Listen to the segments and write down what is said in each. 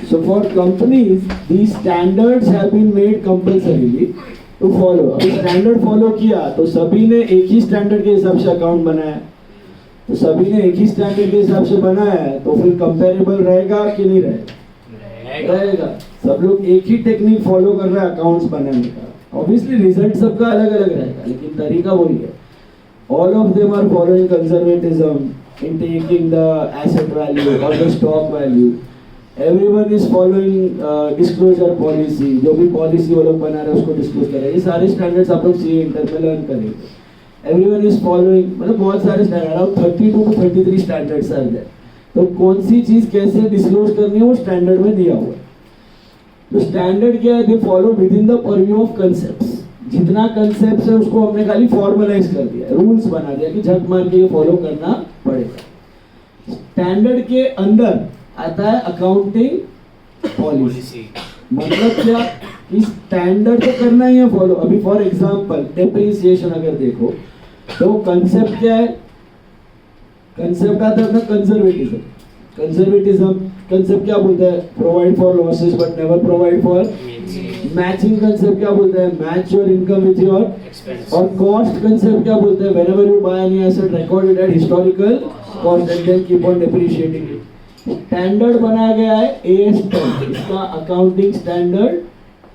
So for companies, these standards have been made compulsorily to follow. अभी standard follow किया तो सभी ने एक ही स्टैंडर्ड के हिसाब से अकाउंट बनाया, तो सभी ने एक ही स्टैंडर्ड के हिसाब से बनाया है, तो फिर कंपेरेबल रहेगा कि नहीं रहेगा? रहेगा। सब लोग एक ही टेक्निक फॉलो कर रहे हैं अकाउंट्स बनाने का। ऑब्वियसली रिजल्ट सबका अलग अलग रहेगा, लेकिन तरीका वही है। All of them are following conservatism in taking the asset value or the stock value. Everyone is following disclosure policy. जो भी पॉलिसी वो लोग बना रहे हैं उसको डिस्क्लोज करें। ये सारे स्टैंडर्ड्स आप लोग सीए इंटर में लर्न करेंगे। Everyone is following, मतलब बहुत सारे standard, around 32 to 33 standards are there. तो कौन सी चीज कैसे डिस्क्लोज करनी है वो स्टैंडर्ड में दिया हुआ है। तो स्टैंडर्ड क्या है? They follow with in the purview of concepts. जितना कंसेप्ट है उसको हमने खाली फॉर्मलाइज कर दिया, रूल्स बना दिया कि झट मार के ये फॉलो करना पड़ेगा। स्टैंडर्ड के अंदर आता है अकाउंटिंग पॉलिसी। मतलब क्या कि स्टैंडर्ड तो करना ही है फॉलो। अभी फॉर एग्जांपल डेप्रिसिएशन अगर देखो तो कंसेप्ट क्या है? कंसेप्ट आता है अपना कंजर्वेटिज्म। कंजर्वेटिज्म कंसेप्ट क्या बोलता है? Provide for losses but never provide for matching. Concept क्या बोलता है? Match your income with your expense. और कॉस्ट कंसेप्ट क्या बोलता है? Whenever you buy any asset record it at historical cost and then keep on depreciating it. Standard बनाया गया है AS 10, इसका अकाउंटिंग स्टैंडर्ड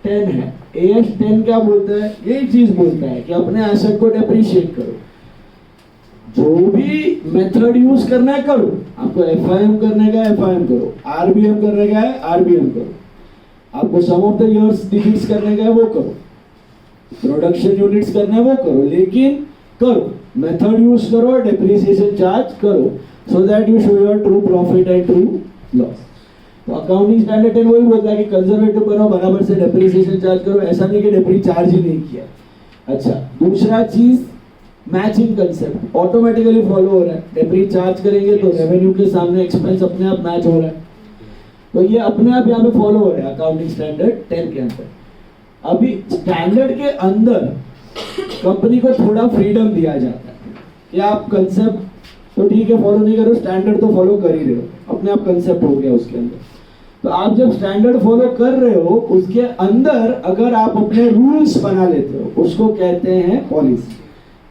10 है। AS 10 क्या बोलता है? यही चीज बोलता है कि अपने एसेट को डेप्रिशिएट करो, जो भी मेथड यूज करना है करो। आपको FIM करने का है FIM करो, RBM करने का है RBM करो, आपको सम ऑफ द इयर्स डिजिट्स करने का है वो करो, प्रोडक्शन यूनिट्स करना है वो करो, लेकिन करो, मेथड यूज करो, डेप्रिसिएशन चार्ज करो, so that you show your true profit and true loss. तो अकाउंटिंग स्टैंडर्ड 10 वही बोलता है कि कंजर्वेटिव बनो, बराबर से डेप्रिसिएशन चार्ज करो। ऐसा नहीं कि डेप्री चार्ज ही नहीं किया। अच्छा, दूसरा चीज मैचिंग कंसेप्ट ऑटोमेटिकली फॉलो हो रहा है। डेप्री चार्ज करेंगे तो रेवेन्यू के सामने एक्सपेंस अपने आप मैच हो रहा है, तो ये अपने आप यहाँ पे फॉलो हो रहा है अकाउंटिंग स्टैंडर्ड 10 के अंदर। अभी स्टैंडर्ड के अंदर कंपनी को थोड़ा फ्रीडम दिया जाता है कि आप कंसेप्ट तो ठीक है फॉलो नहीं करो, स्टैंडर्ड तो फॉलो कर ही रहे हो, अपने आप कंसेप्ट हो गया उसके अंदर। तो आप जब स्टैंडर्ड फॉलो कर रहे हो उसके अंदर अगर आप अपने रूल्स बना लेते हो उसको कहते हैं policy.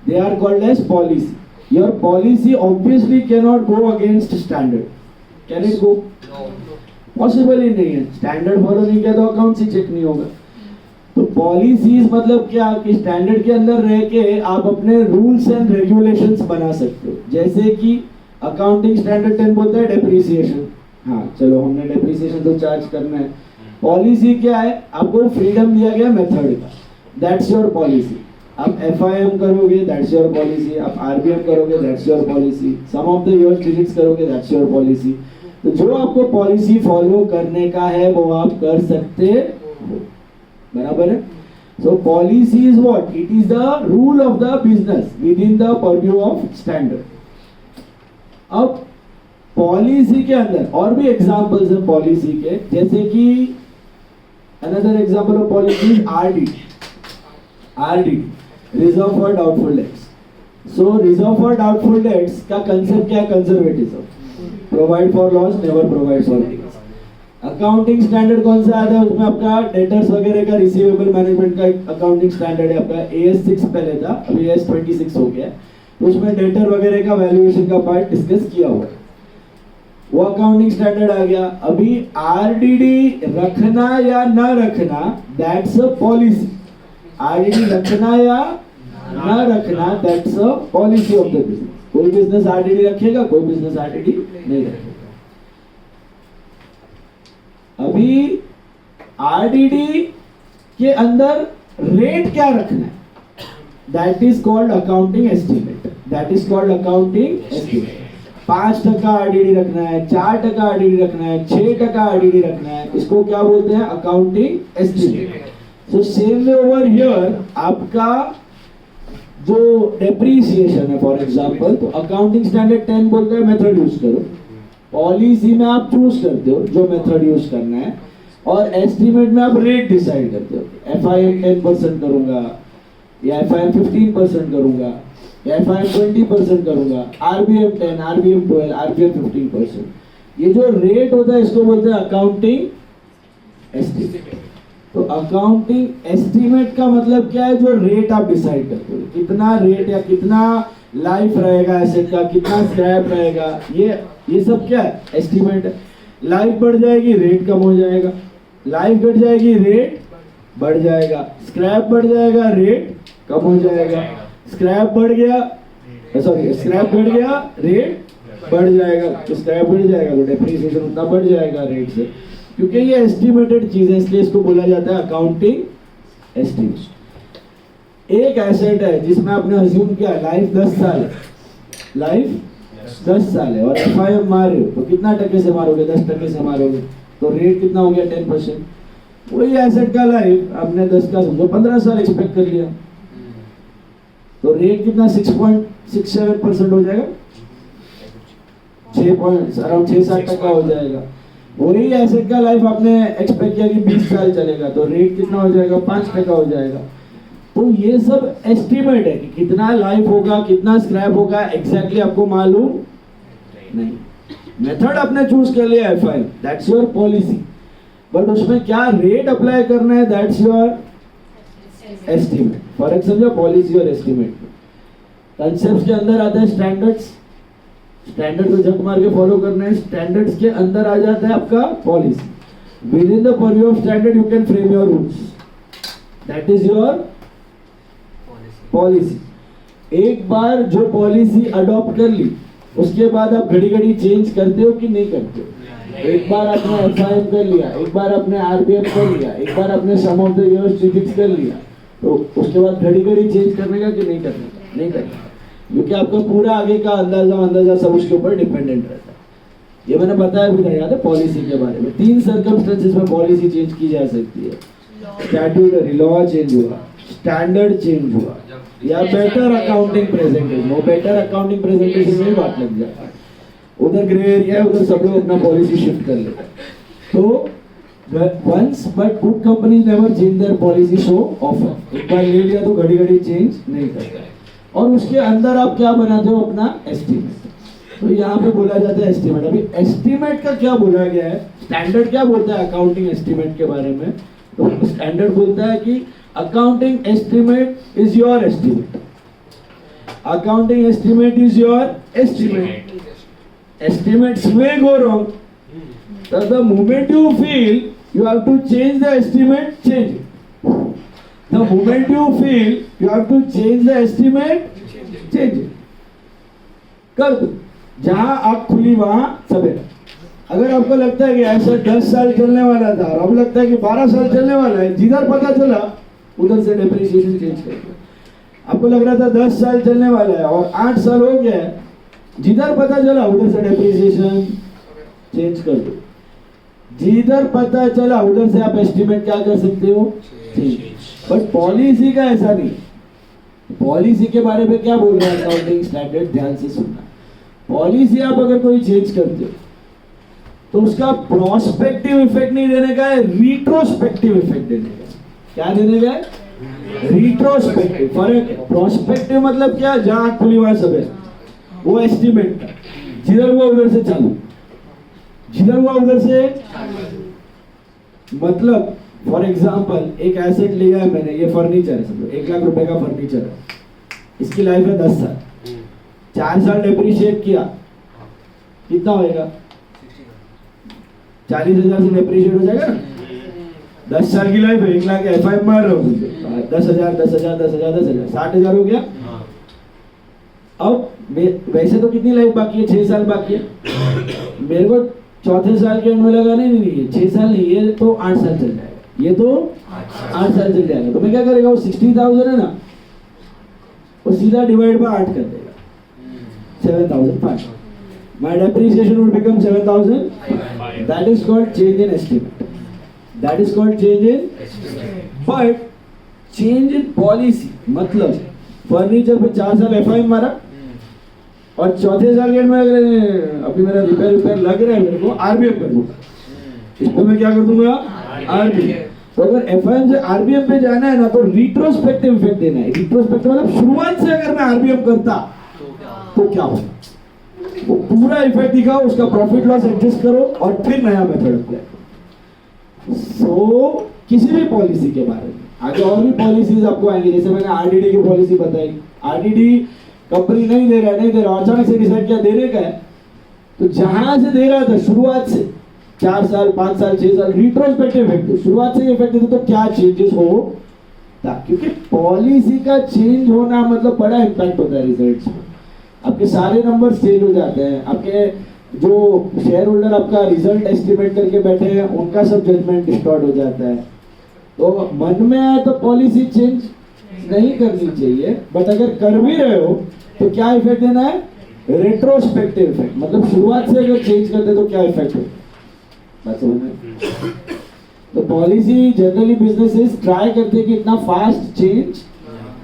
They are called as policy. Your policy obviously can not go against standard. Can it go? Possible ही नहीं है। स्टैंडर्ड फॉलो नहीं किया तो अकाउंट ही चेक नहीं होगा। तो पॉलिसीज मतलब क्या कि स्टैंडर्ड के अंदर रह के आप अपने रूल्स एंड रेगुलेशंस बना सकते हो। जैसे कि अकाउंटिंग स्टैंडर्ड 10 बोलता है डेप्रिसिएशन, हाँ चलो हमने डेप्रिसिएशन तो चार्ज करना है। पॉलिसी क्या है? आपको फ्रीडम दिया गया मेथड का, दैट्स योर पॉलिसी। आप FIM करोगे दैट्स योर पॉलिसी, आप RBM करोगे that's your policy, sum of the your digits करोगे दैट्स योर पॉलिसी। तो जो आपको पॉलिसी फॉलो करने का है वो आप कर सकते हो, बराबर है। So policy is what? It is the rule of the business with in the purview of standard. अब पॉलिसी के अंदर और भी एग्जांपल्स हैं पॉलिसी के, जैसे कि another example of policy is RDD, reserve for doubtful debts. So reserve for doubtful debts का कंसेप्ट क्या है? Conservatism. Provide for loss, never provide for gains. Accounting standard कौन सा आता है? उसमें आपका डेटर्स वगैरह का रिसीवेबल मैनेजमेंट का एक अकाउंटिंग स्टैंडर्ड है आपका। AS 6 पहले था, अभी AS 26 हो गया। तो उसमें डेटर वगैरह का वैल्यूएशन का पार्ट डिस्कस किया हुआ है, वो अकाउंटिंग स्टैंडर्ड आ गया। अभी RDD रखना या ना रखना, दैट्स अ पॉलिसी। RDD रखना या ना रखना, that's a policy of the business. कोई बिजनेस RDD रखेगा, कोई बिजनेस RDD नहीं रखेगा। अभी RDD के अंदर रेट क्या रखना है? That is called accounting estimate. That is called accounting estimate. 5% RDD रखना है, 4% RDD रखना है, 6% RDD रखना है, इसको क्या बोलते हैं? Accounting estimate. So same way over here आपका जो डेप्रीसिएशन है फॉर एग्जांपल, तो अकाउंटिंग स्टैंडर्ड 10 बोलता है मेथड यूज करो। पॉलिसी में आप चूज करते हो जो मेथड यूज करना है, और एस्टिमेट में आप रेट डिसाइड करते हो। FIM 10% करूंगा या FIM 15% करूंगा या FIM 20% करूंगा, RBM 10, RBM 12, RBM 15%। ये जो रेट होता है इसको बोलते हैं अकाउंटिंग एस्टिमेट। तो अकाउंटिंग एस्टिमेट का मतलब क्या है? जो रेट आप डिसाइड करते हो, कितना रेट या कितना लाइफ रहेगा एसेट का, कितना स्क्रैप रहेगा, ये सब क्या है? एस्टिमेट है। लाइफ बढ़ जाएगी, रेट कम हो जाएगा, लाइफ घट जाएगी, रेट बढ़ जाएगा, स्क्रैप बढ़ जाएगा, रेट कम हो जाएगा, स्क्रैप बढ़ गया, सॉरी स्क्रैप बढ़ गया, रेट बढ़ जाएगा, तो स्क्रैप बढ़ जाएगा तो डेप्रिसिएशन उतना बढ़ जाएगा रेट से, क्योंकि ये एस्टिमेटेड चीज है, इसलिए इसको बोला जाता है अकाउंटिंग एस्टिमेट। एक एसेट है जिसमें आपने अज्यूम किया लाइफ 10 साल है, लाइफ 10 साल है और एफआईएम मार रहे हो, तो कितना टके से मारोगे? 10% से मारोगे, तो रेट कितना हो गया? 10%। वही एसेट का लाइफ आपने 10 का समझो 15 साल एक्सपेक्ट कर लिया, तो रेट कितना? 6.67% हो जाएगा, 6.7% हो जाएगा। वही एसेट का लाइफ आपने एक्सपेक्ट किया कि 20 साल चलेगा, तो रेट कितना हो जाएगा? 5% हो जाएगा। तो ये सब एस्टिमेट है कि कितना लाइफ होगा, कितना स्क्रैप होगा, एग्जैक्टली आपको मालूम नहीं। मेथड आपने चूज कर लिया FIM, that's your policy, but उसमें क्या रेट अप्लाई करना है, दैट्स योर एस्टिमेट। फर्क समझो पॉलिसी और एस्टिमेट में। कंसेप्ट के अंदर आता है स्टैंडर्ड्स, स्टैंडर्ड को झक मार के फॉलो करना है, स्टैंडर्ड्स के अंदर आ जाता है आपका policy. With in the purview of standard you can frame your rules, that is your policy. एक बार जो पॉलिसी अडॉप्ट कर ली, उसके बाद आप घड़ी घड़ी चेंज करते हो कि नहीं करते हो? एक बार आपने एफआईएम कर लिया, एक बार आपने आरबीएम कर लिया, एक बार आपने सम ऑफ द इयर्स डिजिट्स कर लिया, तो उसके बाद घड़ी घड़ी चेंज करने का कि नहीं करने का? नहीं करने का, क्योंकि आपका पूरा आगे का अंदाजा सब उसके ऊपर डिपेंडेंट रहता है। ये मैंने बताया भी था, याद है पॉलिसी के बारे में। 3 सर्कमस्टेंसेस में पॉलिसी चेंज की जा सकती है। स्टैट्यूटरी लॉ चेंज हुआ, स्टैंडर्ड चेंज हुआ, या बेटर अकाउंटिंग प्रेजेंटेशन। वो बेटर अकाउंटिंग प्रेजेंटेशन में बात लग जाता है, उधर ग्रे एरिया है, उधर सब लोग अपना पॉलिसी शिफ्ट कर लेते हैं। तो once but good companies never change their policy so often। एक बार ले लिया तो घड़ी घड़ी चेंज नहीं करता। और उसके अंदर आप क्या बनाते हो? अपना एस्टिमेट। तो यहाँ पे बोला जाता है एस्टिमेट। अभी एस्टिमेट का क्या बोला गया है? स्टैंडर्ड क्या बोलता है अकाउंटिंग एस्टिमेट के बारे में? तो स्टैंडर्ड बोलता है कि accounting estimate is your estimate, accounting estimate is your estimate. Estimates may go wrong, but the moment you feel you have to change the estimate, change it. The moment you feel you have to change the estimate, change it. कर दो, जहां आँख खुली वहां सवेरा। अगर आपको लगता है कि ऐसा 10 साल चलने वाला था और अब लगता है कि 12 साल चलने वाला है, जिधर पता चला उधर से डेप्रिसिएशन चेंज कर दो। आपको लग रहा था 10 साल चलने वाला है और 8 साल हो गया है, जिधर पता चला उधर से डेप्रिसिएशन चेंज कर दो। जिधर पता चला उधर से आप एस्टिमेट क्या कर सकते हो? चेंज। बट पॉलिसी का ऐसा नहीं। पॉलिसी के बारे में क्या बोल रहा है अकाउंटिंग स्टैंडर्ड? ध्यान से सुनना। पॉलिसी आप अगर कोई चेंज करते हो तो उसका प्रोस्पेक्टिव इफेक्ट नहीं देने का है, रिट्रोस्पेक्टिव इफेक्ट देने का है। क्या देने का है? रिट्रोस्पेक्टिव। फर्क है। प्रोस्पेक्टिव मतलब क्या? जहां खुली वहां सब है, वो एस्टिमेट का। जिधर हुआ उधर से चालू, जिधर हुआ उधर से मतलब फॉर एग्जांपल एक एसेट लिया है मैंने, ये फर्नीचर है, समझो 1 लाख रुपए का फर्नीचर है, इसकी लाइफ है 10 साल, 4 साल डेप्रिशिएट किया, कितना होएगा? 40,000 से डेप्रिशिएट हो जाएगा। 10 साल की लाइफ है, 1 लाख एफआईएम मार रहा हूँ, 10,000 10,000 10,000 10,000 60,000 हो गया। अब वैसे तो कितनी लाइफ बाकी है? 6 साल बाकी है। मेरे को चौथे साल के एंड में लगा नहीं 6 साल नहीं, ये तो 8 साल चल जाएगा, ये तो 8 साल चल जाएगा। तो मैं क्या करेगा? वो 60,000 है ना, वो सीधा डिवाइड बाय 8 कर देगा, 7,500। My depreciation would become 7,000. That is called change in estimate. That is called change in estimate. But change in policy मतलब फर्नीचर पे 4 साल एफआईएम मारा और चौथे साल के में अभी मेरा रिपेयर लग रहा है, मेरे को आरबीएम कर दूंगा। इसमें मैं क्या कर दूंगा? आरबीएम। तो अगर एफआईएम से आरबीएम पे जाना है ना, तो रिट्रोस्पेक्टिव इफेक्ट देना है। रिट्रोस्पेक्टिव मतलब शुरुआत से अगर मैं आरबीएम करता तो क्या होगा, वो पूरा इफेक्ट दिखाओ, उसका प्रॉफिट लॉस एडजस्ट करो और फिर नया मेथड अप्लाई। सो किसी भी पॉलिसी के बारे में आगे और भी पॉलिसीज आपको आएंगी, जैसे मैंने आरडीडी की पॉलिसी बताई। आरडीडी कंपनी नहीं दे रहा, अचानक से डिसाइड किया देने का है, तो जहां से दे रहा था शुरुआत से 4 साल 5 साल 6 साल रिट्रोस्पेक्टिव इफेक्ट, शुरुआत से इफेक्ट देते तो क्या चेंजेस हो, क्योंकि पॉलिसी का चेंज होना मतलब बड़ा इम्पैक्ट होता है रिजल्ट्स में। आपके सारे नंबर्स चेंज हो जाते हैं, आपके जो शेयर होल्डर आपका रिजल्ट एस्टिमेट करके बैठे हैं उनका सब जजमेंट डिस्टॉर्ट हो जाता है। तो मन में आए तो पॉलिसी चेंज नहीं करनी चाहिए, बट अगर कर भी रहे हो तो क्या इफेक्ट देना है, रेट्रोस्पेक्टिव इफेक्ट, मतलब शुरुआत से अगर चेंज करते तो क्या इफेक्ट हो, बात समझ में। तो पॉलिसी जनरली बिजनेसेस ट्राई करते हैं कि इतना फास्ट चेंज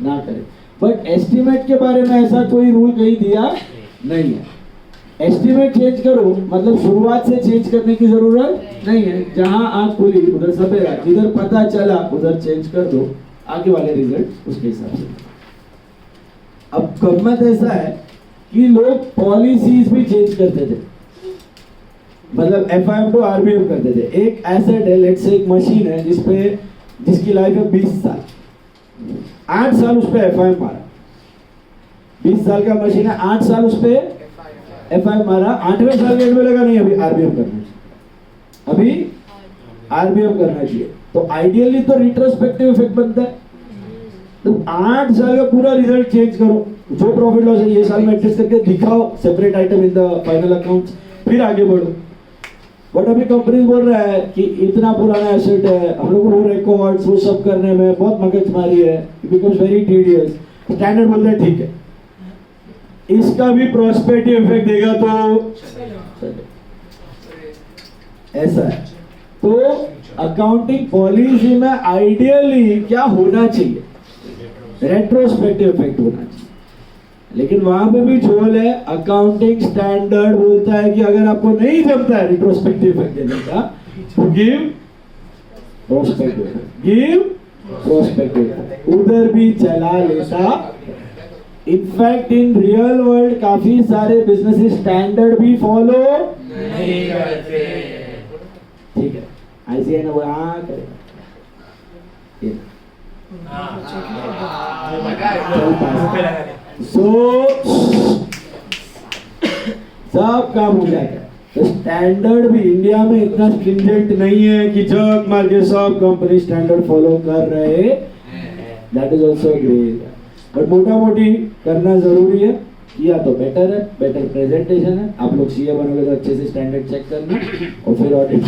ना करें, बट एस्टिमेट के बारे में ऐसा कोई रूल कहीं दिया नहीं है। एस्टिमेट चेंज करो मतलब शुरुआत से चेंज करने की जरूरत नहीं है, जहां आंख खुली उधर सपेरा, जिधर पता चला उधर चेंज कर दो, आगे वाले रिजल्ट उसके हिसाब से। अब गवर्नमेंट ऐसा है कि लोग पॉलिसीज भी चेंज करते थे, मतलब एफआईएम टू आरबीएम करते थे। एक एसेट है, लेट्स से एक मशीन है जिसकी लाइफ है 20 साल, 8 साल उस पे एफआईएम मारा, 20 साल का मशीन है, 8 साल उस पे एफआईएम मारा, 8वें साल में लगा नहीं अभी आरबीएम करना चाहिए, अभी आरबीएम करना चाहिए। तो आइडियली तो रिट्रोस्पेक्टिव इफेक्ट बनता है, तो 8 साल का पूरा रिजल्ट चेंज करो, जो प्रॉफिट लॉस है ये साल में एडजस्ट करके दिखाओ separate item in the final accounts, फिर आगे बढ़ो। बट अभी कंपनी बोल रहा है कि इतना पुराना एसेट है, हम लोग वो रिकॉर्ड्स वो सब करने में बहुत मगजमारी है, it becomes very tedious. Standard बोलता है ठीक है, इसका भी प्रोस्पेक्टिव इफेक्ट देगा तो ऐसा है। तो अकाउंटिंग पॉलिसी में आइडियली क्या होना चाहिए, रेट्रोस्पेक्टिव इफेक्ट होना चाहिए, लेकिन वहां पे भी झोल है। अकाउंटिंग स्टैंडर्ड बोलता है कि अगर आपको नहीं जमता है रिट्रोस्पेक्टिव इफेक्ट देने का तो गिव प्रोस्पेक्टिव, उधर भी चला लेता। इनफैक्ट इन रियल वर्ल्ड काफी सारे बिजनेसेस स्टैंडर्ड भी फॉलो नहीं करते, ठीक है। आईसीआई ने बोला हाँ करेगा, सब काम हो जाएगा। तो स्टैंडर्ड भी इंडिया में इतना स्ट्रिंजेंट नहीं है कि जग मार के सब कंपनी स्टैंडर्ड फॉलो कर रहे, that is also great, but मोटा मोटी करना जरूरी है, किया तो बेटर है, बेटर प्रेजेंटेशन है। आप लोग सीए बनोगे तो अच्छे से स्टैंडर्ड चेक करना और फिर ऑडिट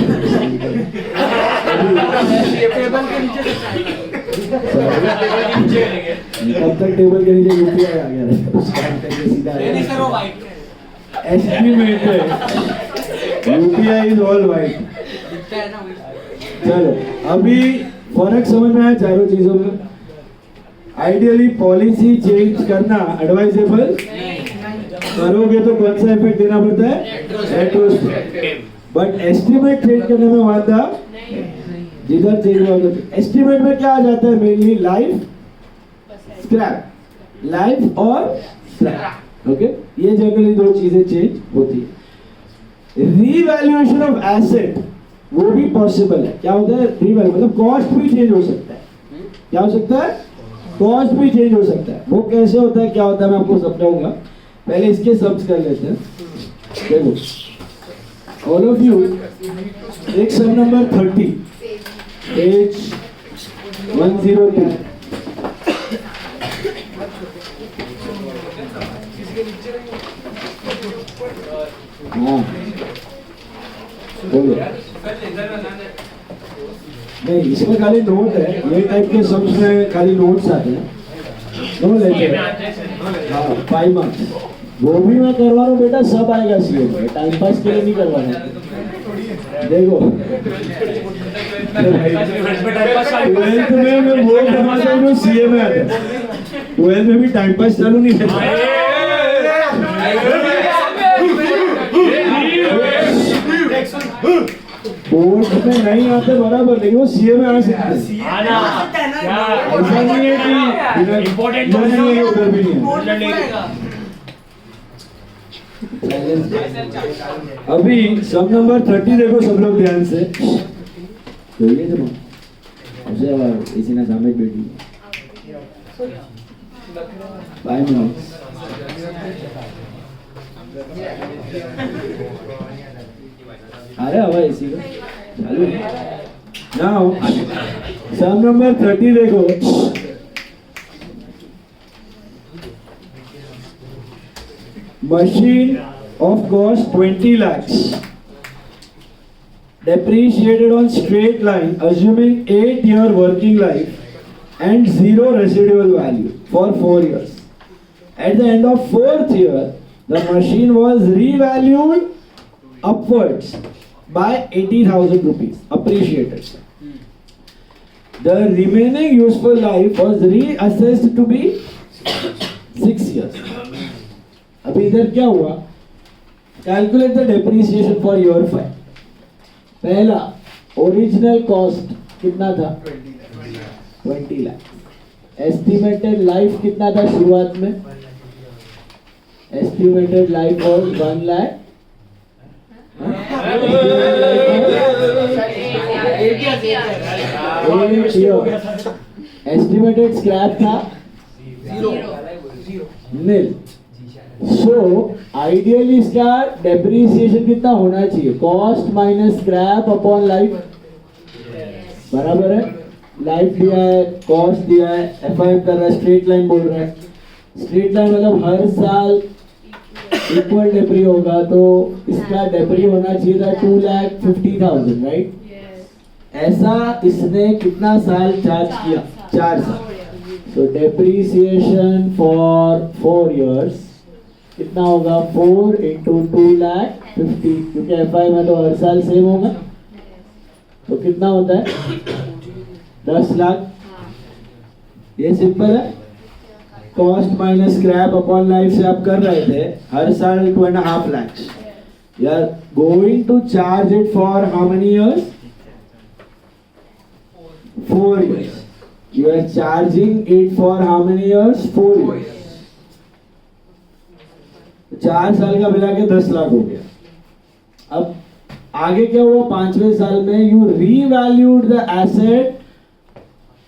कब तक टेबल के नीचे यूपीआई आ गया स्कैन करके सीधा एस्टिमेट है, यूपीआई इज ऑल वाइट। चलो अभी फर्क समझ में आया चारों चीजों में। आइडियली पॉलिसी चेंज करना एडवाइजेबल, करोगे तो कौन सा इफेक्ट देना पड़ता है, रेट्रोस्पेक्टिव। बट एस्टिमेट चेंज करने में वादा जिधर चेंज हुआ उधर। एस्टिमेट में क्या आ जाता है, मेनली लाइफ स्क्रैप, लाइफ और स्क्रैप, ओके। ये जनरली दो चीजें चेंज होती है। रीवैल्यूएशन ऑफ एसेट वो भी पॉसिबल है। क्या होता है रीवैल्यू, मतलब कॉस्ट भी चेंज हो सकता है। क्या हो सकता है, कॉस्ट भी चेंज हो सकता है। वो कैसे होता है क्या होता है मैं आपको समझाऊंगा, पहले इसके सम्स कर लेते हैं। देखो ऑल ऑफ यू एक सम नंबर 30 पेज 102। हाँ बोलो, नहीं इसमें खाली नोट है, ये टाइप के सम्स में खाली नोट्स आते हैं, नोट लेते हैं। हाँ 5 मार्क्स वो भी मैं करवा रहा हूँ बेटा, सब आएगा सीए में, टाइम पास के लिए नहीं करवाना। देखो 12th में मैं वो करवाता हूँ जो सीए में आता है, 12th में भी टाइम पास चालू नहीं है। बोर्ड में नहीं आते बराबर, लेकिन वो सीए में आ सकते हैं। ऐसा नहीं है कि इम्पोर्टेंट नहीं है, उधर भी नहीं है। अभी सम नंबर 30 देखो सब लोग ध्यान से। જોઈએ છે પણ હશે એસીના સામે જ બેઠી 5 minutes. अरे हवा एसी का चालू है नाउ सम नंबर 30 देखो machine of cost 20 lakhs depreciated on straight line assuming 8-year working life and 0 residual value for 4 years. At the end of 4th year, the machine was revalued upwards by 80,000 rupees, appreciated. The remaining useful life was reassessed to be 6 years. अभी इधर क्या हुआ? Calculate the depreciation for year 5. पहला original cost कितना था? 20 lakh. Estimated life कितना था शुरुआत में? Estimated life was 1 lakh. Estimated scrap था 0. सो आइडियली इसका डेप्रिसिएशन कितना होना चाहिए? Cost minus scrap upon life. बराबर है. लाइफ दिया है, कॉस्ट दिया है, एफआईएम कर रहा है, स्ट्रेट लाइन बोल रहा है. स्ट्रेट लाइन मतलब हर साल इक्वल डेप्री होगा, तो इसका डेप्री होना चाहिए था 2,50,000, राइट? ऐसा इसने कितना साल चार्ज किया? 4 साल. तो डेप्रीसिएशन फॉर 4 years कितना होगा? 4 into 2,50,000, क्योंकि एफआई में तो हर साल सेम होगा, तो कितना होता है? 10 लाख. ये सिंपल है. Cost minus scrap upon life से आप कर रहे थे, हर साल 2.5 lakhs. You are going to charge it for how many years? 4 years. You are charging it for how many years? 4 years. 4 साल का मिला के 10 लाख हो गया. अब आगे क्या हुआ? 5वें साल में you revalued the asset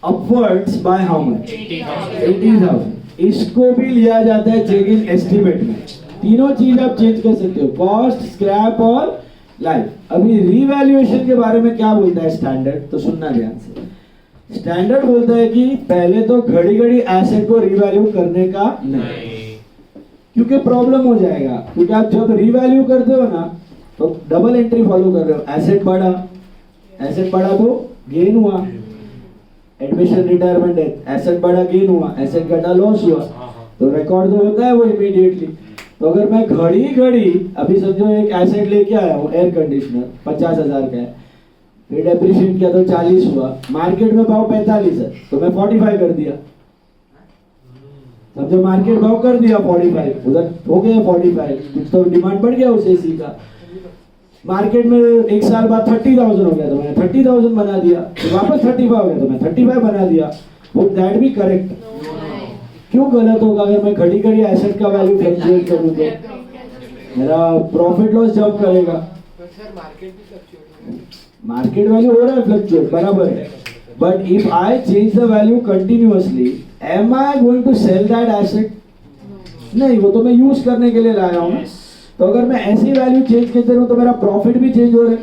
upwards by how much? 80,000. इसको भी लिया जाता है चेंज इन एस्टिमेट में. तीनों चीज आप चेंज कर सकते हो, कॉस्ट, स्क्रैप और लाइफ. अभी रिवैल्यूएशन के बारे में क्या बोलता है स्टैंडर्ड, तो सुनना ध्यान से. स्टैंडर्ड बोलता है कि पहले तो घड़ी घड़ी एसेट को रिवैल्यू करने का नहीं, क्योंकि प्रॉब्लम हो जाएगा. क्योंकि आप जब रिवैल्यू करते हो ना, तो डबल एंट्री फॉलो कर रहे हो. एसेट बढ़ा तो गेन हुआ, एडमिशन रिटायरमेंट है, एसेट बढ़ा गेन हुआ, एसेट घटा लॉस हुआ, तो रिकॉर्ड तो होता है वो इमीडिएटली. तो अगर मैं घड़ी अभी समझो एक एसेट लेके आया हूँ, एयर कंडीशनर 50,000 का है, फिर डेप्रिशिएट किया तो 40 हुआ, मार्केट में भाव 45 है, तो मैं 45 कर दिया. समझो मार्केट भाव कर दिया 45, उधर हो गया 45, कुछ तो डिमांड बढ़ गया उस एसी का. मार्केट में एक साल बाद 30,000 हो गया, तो मैंने 30,000 बना दिया. तो वापस 35 हो गया, तो मैं 35 बना दिया. Would that be correct? क्यों गलत होगा? अगर मैं घड़ी एसेट का वैल्यू फ्लक्चुएट करूं तो मेरा प्रॉफिट लॉस जंप करेगा. मार्केट वैल्यू हो रहा है फ्लक्चुएट, बराबर है. But if I change the value continuously, am I going to sell that asset? नहीं, वो तो मैं यूज करने के लिए लाया हूं. तो अगर मैं ऐसी वैल्यू चेंज करते रहूं तो मेरा प्रॉफिट भी चेंज हो रहा है.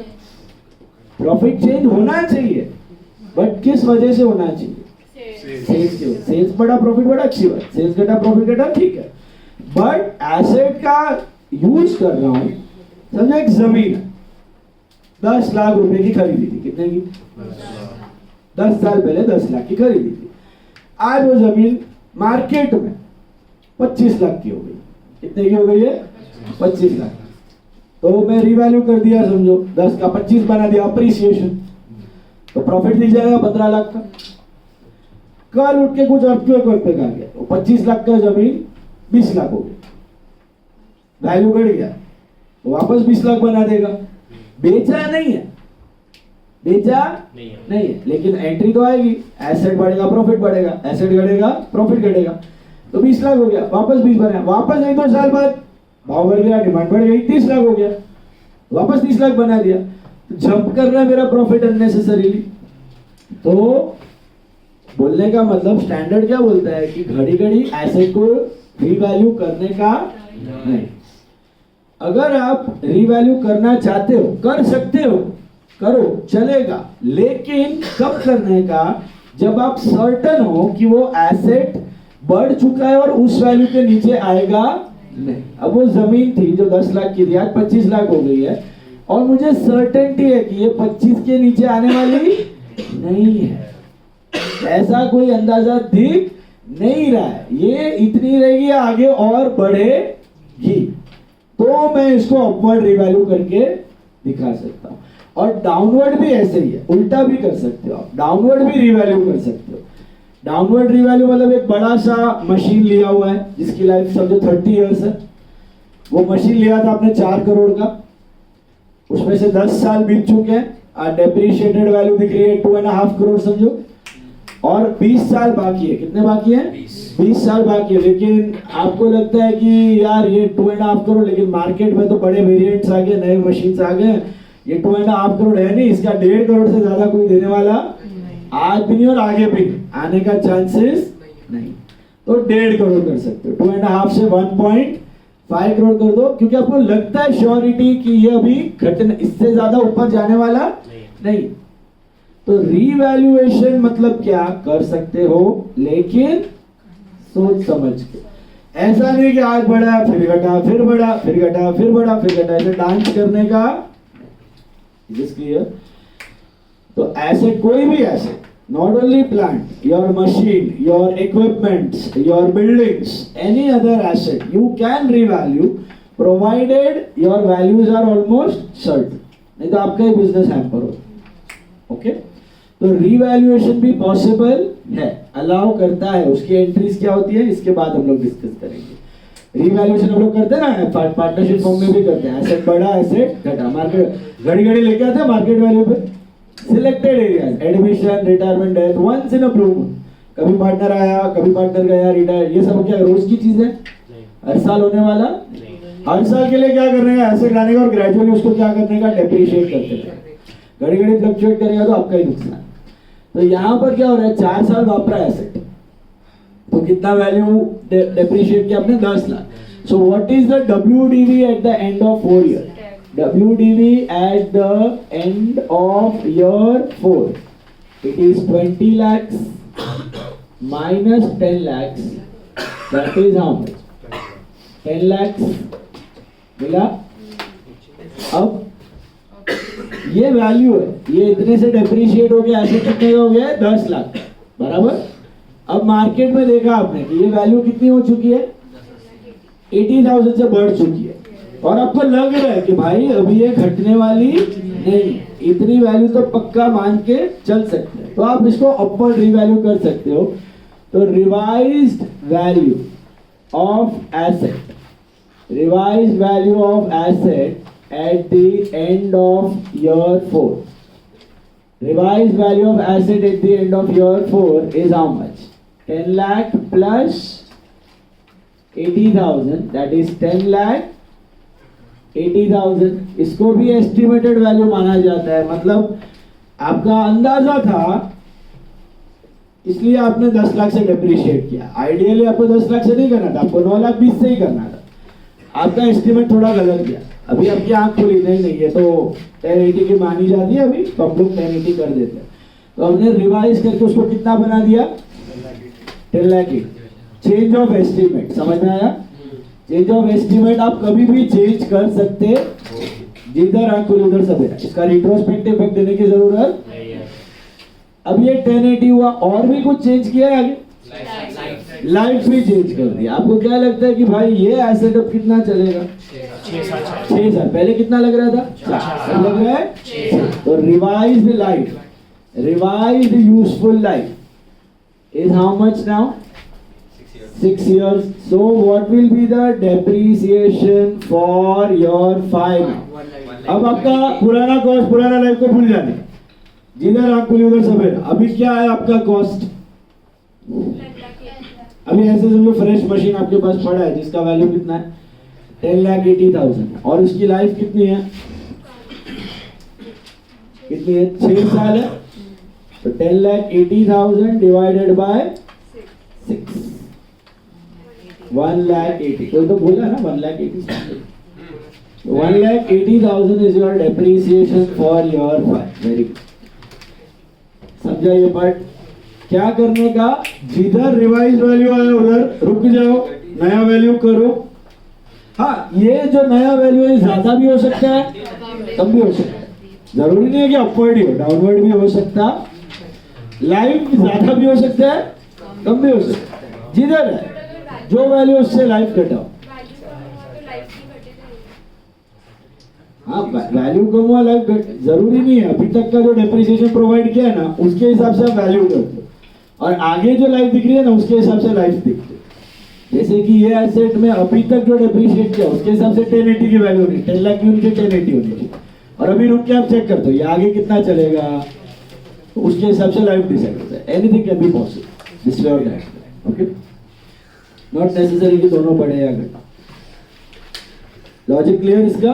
प्रॉफिट चेंज होना चाहिए, बट किस वजह से होना चाहिए? सेल्स की. सेल्स बढ़ा, प्रॉफिट बढ़ा, अच्छी बात. सेल्स घटा, प्रॉफिट घटा, ठीक है. बट एसेट का यूज कर रहा हूं. समझो एक जमीन 10 लाख रुपए की खरीदी थी. कितने की? 10 साल पहले 10 लाख की खरीदी थी. आज वो जमीन मार्केट में 25 लाख की हो गई. कितने की हो गई है? 25 लाख. तो मैं रिवैल्यू कर दिया, समझो 10 का 25 बना दिया, अप्रिसिएशन. तो प्रॉफिट दिख जाएगा 15 लाख का. कल उठ के कुछ अर्थक्वेक पे आ गया, तो 25 लाख का जमीन 20 लाख हो गई, वैल्यू बढ़ गया, तो वापस 20 लाख बना देगा. बेचा नहीं है, लेकिन एंट्री तो आएगी. एसेट बढ़ेगा, प्रॉफिट बढ़ेगा, एसेट घटेगा, प्रॉफिट घटेगा, तो 20 लाख हो गया. वापस 20 बना, वापस 1-2 साल बाद भाव बढ़ गया, डिमांड बढ़ गई, 30 लाख हो गया, वापस 30 लाख बना दिया. जंप कर रहा है मेरा प्रॉफिट अननेसेसरीली. तो बोलने का मतलब स्टैंडर्ड क्या बोलता है कि घड़ी घड़ी एसेट को रीवैल्यू करने का नहीं। अगर आप रीवैल्यू करना चाहते हो कर सकते हो, करो चलेगा, लेकिन कब करने का, जब आप सर्टन हो कि वो एसेट बढ़ चुका है और उस वैल्यू के नीचे आएगा नहीं। अब वो जमीन थी जो 10 लाख की थी, आज 25 लाख हो गई है और मुझे सर्टेनिटी है कि ये 25 के नीचे आने वाली नहीं है, ऐसा कोई अंदाजा दिख नहीं रहा है, ये इतनी रहेगी आगे और बढ़ेगी, तो मैं इसको अपवर्ड रिवैल्यू करके दिखा सकता हूं। और डाउनवर्ड भी ऐसे ही है, उल्टा भी कर सकते हो आप, डाउनवर्ड भी रिवैल्यू कर सकते हो। डाउनवर्ड रिवैल्यू मतलब एक बड़ा सा मशीन लिया हुआ है जिसकी लाइफ समझो 30 इयर्स है, वो मशीन लिया था आपने 4 करोड़ का, उसमें से 10 साल बीत चुके हैं, डेप्रिशिएटेड वैल्यू दिख रही है 2.5 करोड़ समझो, और 20 साल बाकी है। कितने बाकी है? 20 साल बाकी है। लेकिन आपको लगता है कि यार ये 2.5 करोड़, लेकिन मार्केट में तो बड़े वेरिएंट्स आ गए, नए मशीन्स आ गए, ये 2.5 करोड़ है नहीं, इसका 1.5 करोड़ से ज्यादा कोई देने वाला आज भी नहीं और आगे भी आने का चांसेस नहीं, तो 1.5 करोड़ कर सकते हो। 2.5 से 1.5 करोड़ कर दो, क्योंकि आपको लगता है श्योरिटी कि ये अभी घटने, इससे ज्यादा ऊपर जाने वाला नहीं। तो रीवैल्यूएशन मतलब क्या कर सकते हो, लेकिन सोच समझ के, ऐसा नहीं कि आज बढ़ा फिर घटा फिर बढ़ा फिर घटा फिर बढ़ा फिर घटा, ऐसे डांस करने का। Is clear? तो ऐसे कोई भी ऐसे, not only plant, your machine, your equipments, your buildings, any other asset, you can revalue provided your values are almost certain, नहीं तो आपका ही बिजनेस हैम्पर हो। ओके, तो रीवैल्यूएशन भी पॉसिबल है, अलाउ करता है। उसकी एंट्रीज क्या होती है इसके बाद हम लोग डिस्कस करेंगे। रीवैल्यूएशन हम लोग करते हैं ना, पार्टनरशिप फॉर्म में भी करते हैं, एसेट बढ़ा एसेट घटा, मार्केट घड़ी घड़ी लेके आते हैं मार्केट वैल्यू पे। Selected areas, admission, retirement, death, once in a blue moon, कभी पार्टनर आया कभी पार्टनर गया, रिटायर, ये सब क्या रोज की चीज है? हर साल होने वाला? हर साल के लिए क्या करने का, एसेट लाने का और ग्रेजुअली उसको क्या करने का, डेप्रिशिएट करते हैं। घड़ी घड़ी फ्लक्चुएट करेगा तो आपका ही नुकसान। तो यहाँ पर क्या हो रहा है, 4 साल वापरा एसेट, तो कितना वैल्यू डेप्रिशिएट किया आपने? 10 lakh. So what is the WDV eight the end of 4 year? WDV at the end of year 4, it is 20 lakhs minus 10 lakhs, that is how much? 10 lakhs मिला। अब ये वैल्यू है, ये इतने से डेप्रिशिएट हो गया, ऐसे कितने का हो गया? 10 लाख बराबर। अब मार्केट में देखा आपने कि ये वैल्यू कितनी हो चुकी है? 80,000 से बढ़ चुकी है, और आपको लग रहा है कि भाई अभी ये घटने वाली नहीं, इतनी वैल्यू तो पक्का मान के चल सकते हैं, तो आप इसको अपवर्ड रिवैल्यू कर सकते हो। तो revised value of asset, revised value of asset eight the end of year 4, revised value of asset eight the end of year 4 is how much? 10 lakh plus 80,000, that is 10 lakh 80,000। इसको भी एस्टिमेटेड वैल्यू माना जाता है, मतलब आपका अंदाजा था इसलिए आपने 10 लाख से डेप्रिशिएट किया। आइडियली आपको 10 लाख से नहीं करना था, आपको 9 लाख 20 से ही करना था, आपका एस्टिमेट थोड़ा गलत गया। अभी आपकी आंख खुली नहीं है तो 1080 की मानी जाती है, अभी तो हम लोग 1080 कर देते हैं। तो हमने रिवाइज करके उसको कितना बना दिया? 10 लाख। चेंज ऑफ एस्टिमेट, समझ में आया? चेंज ऑफ एस्टिमेट आप कभी भी चेंज कर सकते, जिधर आंख खुली उधर सवेरा, इसका रिट्रोस्पेक्टिव इफेक्ट देने की जरूरत नहीं है। अब ये 1080 हुआ, और भी कुछ चेंज किया है आगे? लाइफ भी चेंज कर दिया। आपको क्या लगता है कि भाई ये एसेट अब कितना चलेगा? 6 साल। पहले कितना लग रहा था? 4 लग रहा है। तो revised life, revised useful life is how much now? 6 years. So what will be the depreciation for your 5? अब आपका पुराना कॉस्ट, पुराना लाइफ को भूल जाने, जिधर आंख खुली उधर सवेरा। अभी क्या है आपका कॉस्ट? अभी ऐसे समझो फ्रेश मशीन आपके पास पड़ा है जिसका वैल्यू कितना है? 10,80,000, और उसकी लाइफ कितनी है? कितनी है? 6 साल है। तो 10,80,000 डिवाइडेड बाय 6, 1,80,000. कोई तो बोला ना 1,80,000. 1,80,000 is your depreciation for your file. Very good. समझा ये पार्ट? क्या करने का, जिधर रिवाइज वैल्यू आया उधर रुक जाओ, नया वैल्यू करो. हाँ, ये जो नया वैल्यू है ज्यादा भी हो सकता है, कम भी हो सकता है. जरूरी नहीं है कि अपवर्ड ही हो, डाउनवर्ड भी हो सकता. लाइफ ज्यादा भी हो सकता है, कम भी हो सकता है. जिधर है जो वैल्यू उससे लाइफ घटाओ. हाँ, वैल्यू कम हुआ लाइफ जरूरी नहीं है. अभी तक का जो डेप्रिसिएशन प्रोवाइड किया है ना, उसके हिसाब से आप वैल्यू करते हो, और आगे जो लाइफ दिख रही है ना, उसके हिसाब से लाइफ दिखती है. जैसे कि ये एसेट में अभी तक जो डेप्रिशिएट किया उसके हिसाब से 1080 की वैल्यू होनी, 10 लाख की उनकी 1080 होनी चाहिए. और अभी रुक के आप चेक करते हो ये आगे कितना चलेगा, तो उसके हिसाब से लाइफ डिसाइड होता है. Anything can be possible this way और दैट. ओके, नॉट नेसेसरी कि दोनों बढ़े या घटे. लॉजिक क्लियर इसका?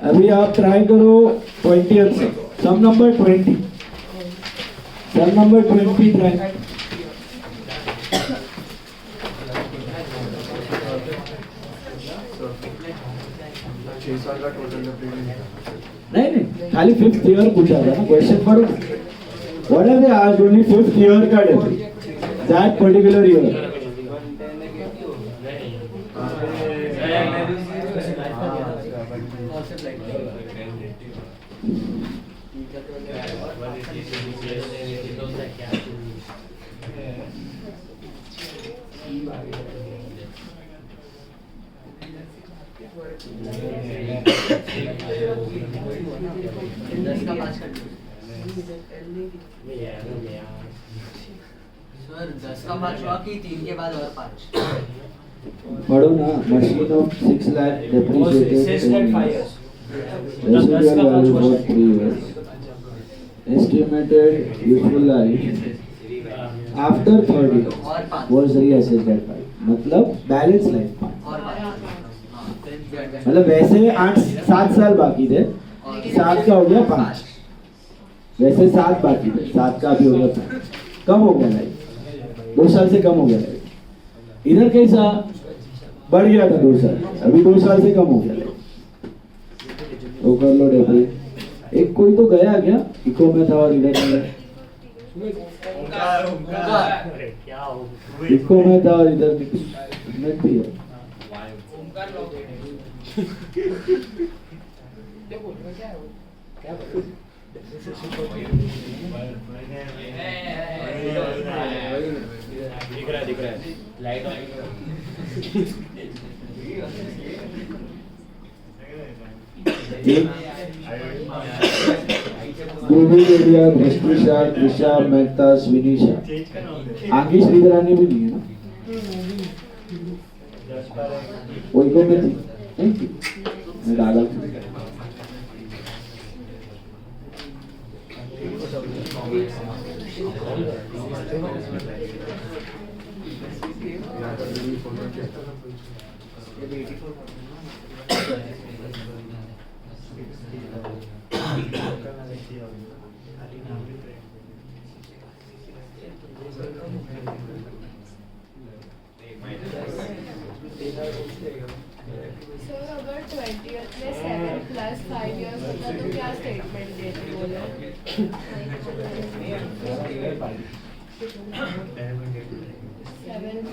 अभी आप ट्राई करो 20th से, sum number 20, sum number 20 try. नहीं, खाली 5th ईयर पूछा था ना, क्वेश्चन पढ़ो. What are they asked only 5th year का डेप्री, दैट पर्टिकुलर ईयर. सर 10 का 5 हुआ कि 3 के बाद और 5? पढ़ो ना. Machine of 6 lakh depreciated 6 lakh 5 years. residual value for 3 years. Estimated useful life after 30 years was reassessed at 5. मतलब बैलेंस लाइफ 5. और 5. मतलब वैसे 7 साल बाकी थे, 7 का हो गया 5. वैसे 7 बाकी थे, 7 का भी हो गया 5. कम हो गया लाइफ, 2 साल से कम हो गया लाइफ. इधर कैसा बढ़ गया था 2 साल, अभी 2 साल से कम हो गया लाइफ. तो कर लो डेप्री. एक कोई तो गया क्या, इको में था और इधर में, इको में था और इधर में भी है. दिख रहा है लाइट ऑन. भ्रष्टिशा, त्रिशा, मेहता, विनीशा. आगे श्रीधरानी भी नहीं है ना, वो इको में थी. नहीं थी, मैं डाला था. सर अगर 20th में 7 + 5 years होता तो क्या स्टेटमेंट देते बोले?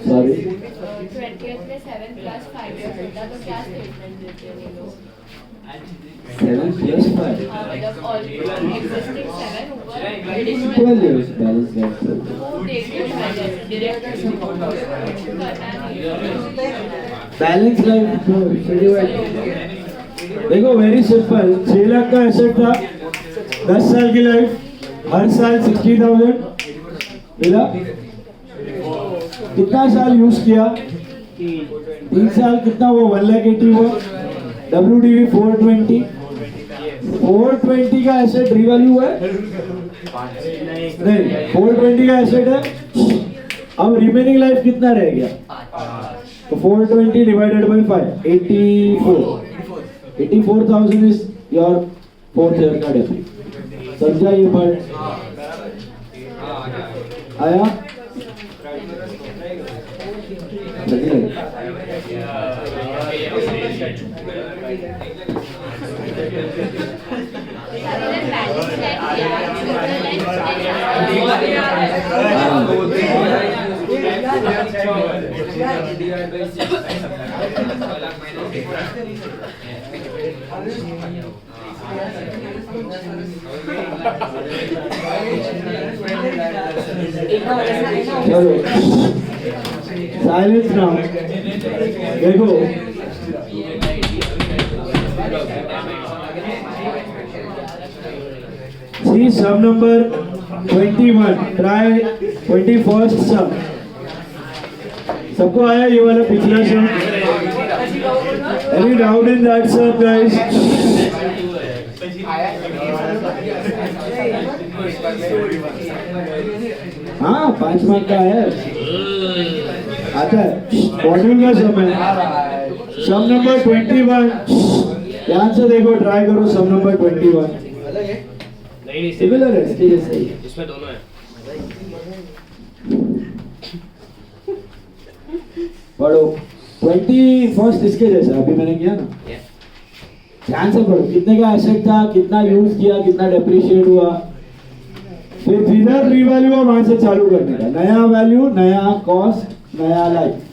Sorry? 20th में 7 + 5 years होता तो क्या स्टेटमेंट देते हैं ये लोग? 7 + 5 हाँ, मतलब ऑल एक्जिस्टिंग 7 ऊपर 12 years बैलेंस लाइफ. वो देखते हैं डायरेक्टर से पता नहीं. बैलेंस लाइफ देखो, वेरी सिंपल. 6 लाख का एसेट था, 10 साल की लाइफ, हर साल 60,000 मिला. कितना साल यूज किया? 3 साल. कितना वो 1,80,000 हुआ. WDV 420. 420 का एसेट रिवैल्यू है नहीं, 420 का एसेट है. अब रिमेनिंग लाइफ कितना रह गया? तो 420 divided by 5, 84,000 is your 4th year का डेप्री. समझा ये पार्ट? आया चलो साइलेंस नाउ देखो see sum number 21 try 21st sum सबको आया ये वाला पिछला sum any doubt in that sum guys हाँ 5 मार्क का है आता है मॉड्यूल का सम है सम नंबर 21 ध्यान से देखो ट्राई करो सम नंबर 21 नहीं सिमिलर है इसके जैसे ही इसमें दोनों है पढ़ो 21st इसके जैसा अभी मैंने किया ना ध्यान से पढ़ो कितने का एसेट था कितना यूज किया कितना डेप्रिशिएट हुआ फिर जिधर रीवैल्यू हुआ वहां से चालू करने का नया वैल्यू नया कॉस्ट नया लाइफ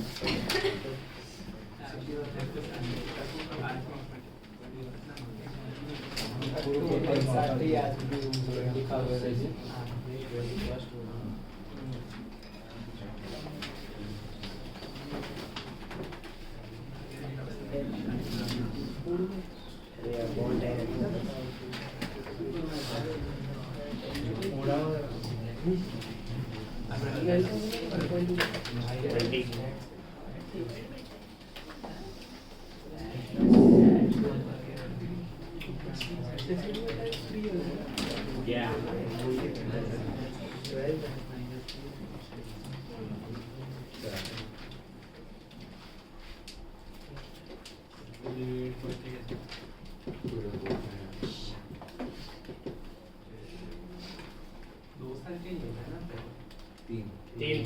तीन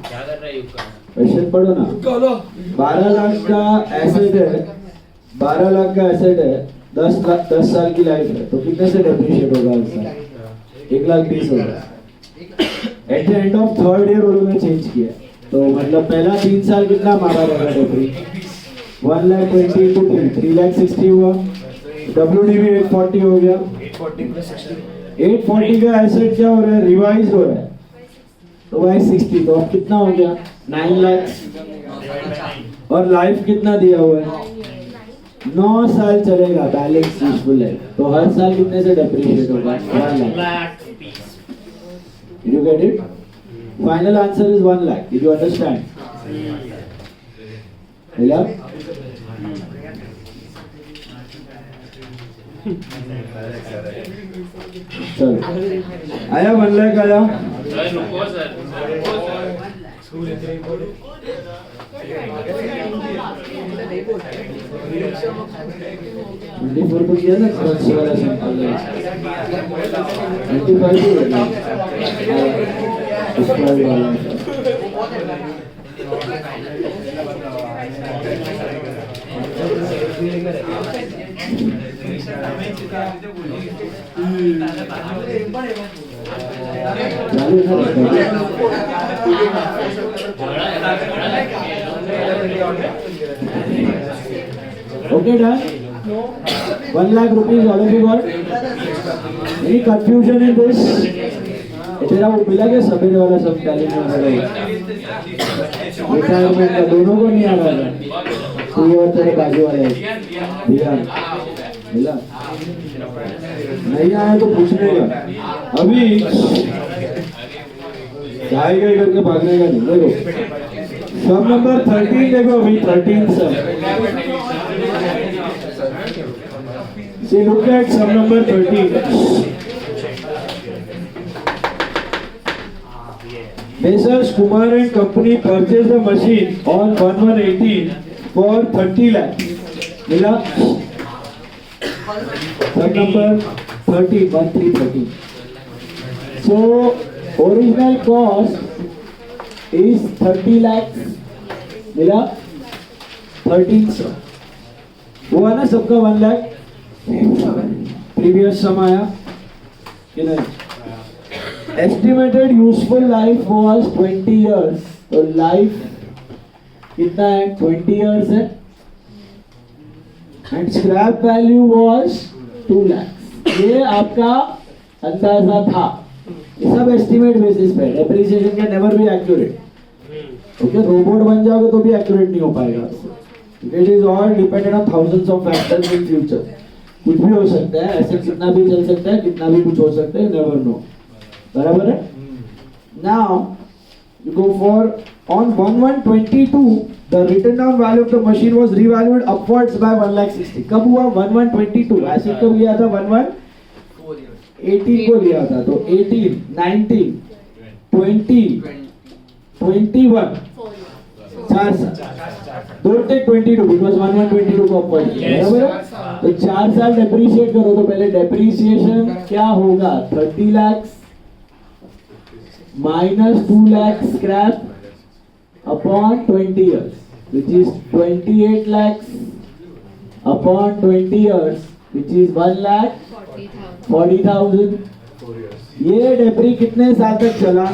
क्या कर रहा है युक्का क्वेश्चन पढ़ो ना 12 लाख का एसेट है 12 लाख का एसेट है 10 साल की लाइफ है तो कितने से डेप्रिशिएट होगा इस साल 1,20,000 होगा eight the end of third year उन्होंने चेंज किया तो मतलब पहला 3 साल कितना मारा रहेगा डेप्री 1,20,000 into 3,60,000 हुआ WDV 840 हो गया 840 का एसेट क्या हो रहा है रिवाइज हो रहा है तो भाई 60 तो अब कितना हो गया 9 लाख और लाइफ कितना दिया हुआ है 9 साल चलेगा बैलेंस यूजफुल है तो हर साल कितने से डेप्रिशिएट होगा 1 lakh Did you get it? Final answer is 1 lakh. Did you understand? Hello? चलो आया 1 लाख आया सर रुको सर 24 को किया ना क्रक्स वाला सैंपल 25 हो गया स्क्वायर वाला Okay, done. 1 lakh rupees all of you got? Any confusion in this? तेरा वो मिला क्या सफेद वाला सब टैलेंट वाला रिटायरमेंट का दोनों को नहीं आ रहा है तू और तेरे बाजू वाले मिला मिला नहीं आया तो पूछने का अभी जाएगा ही करके भागने का नहीं देखो सब नंबर 13 देखो अभी 13 सब See, look at sum number 13. Messrs. Kumar and Company purchased the machine on 1118 for 30 lakhs. मिला? Sum number 13, 1330. So original cost is 30 lakhs, मिला 1300, हुआ ना सबका 1 लाख। प्रीवियस सम आया कि नहीं? Estimated useful life was 20 years, तो लाइफ कितना है? 20 years है। And scrap value was 2 lakhs। ये आपका अंदाजा था, ये सब एस्टिमेट बेसिस पे। Depreciation can never be accurate. Okay, robot बन जाओगे तो भी एक्यूरेट नहीं हो पाएगा। It is all dependent on thousands of factors in future. कुछ भी हो सकता है, ऐसे कितना भी चल सकता है, कितना भी कुछ हो सकता है, नेवर नो। बराबर है? Now you go for on 1122 the written down value of the machine was revalued upwards by 1,60,000। कब हुआ? 1122। ऐसे कब लिया था? 1118 को लिया था। तो 18, 19, 20, 21, 4 साल। डोंट टेक 22 बिकॉज़ 1122 को अपवर्ड किया। बराबर है? तो 4 साल डेप्रिशिएट करो तो पहले डेप्रिसिएशन क्या होगा? 30 lakhs minus 2 lakhs scrap upon 20 years, which is 28 lakhs upon 20 years, which is 1,40,000। ये डेप्री कितने साल तक चला?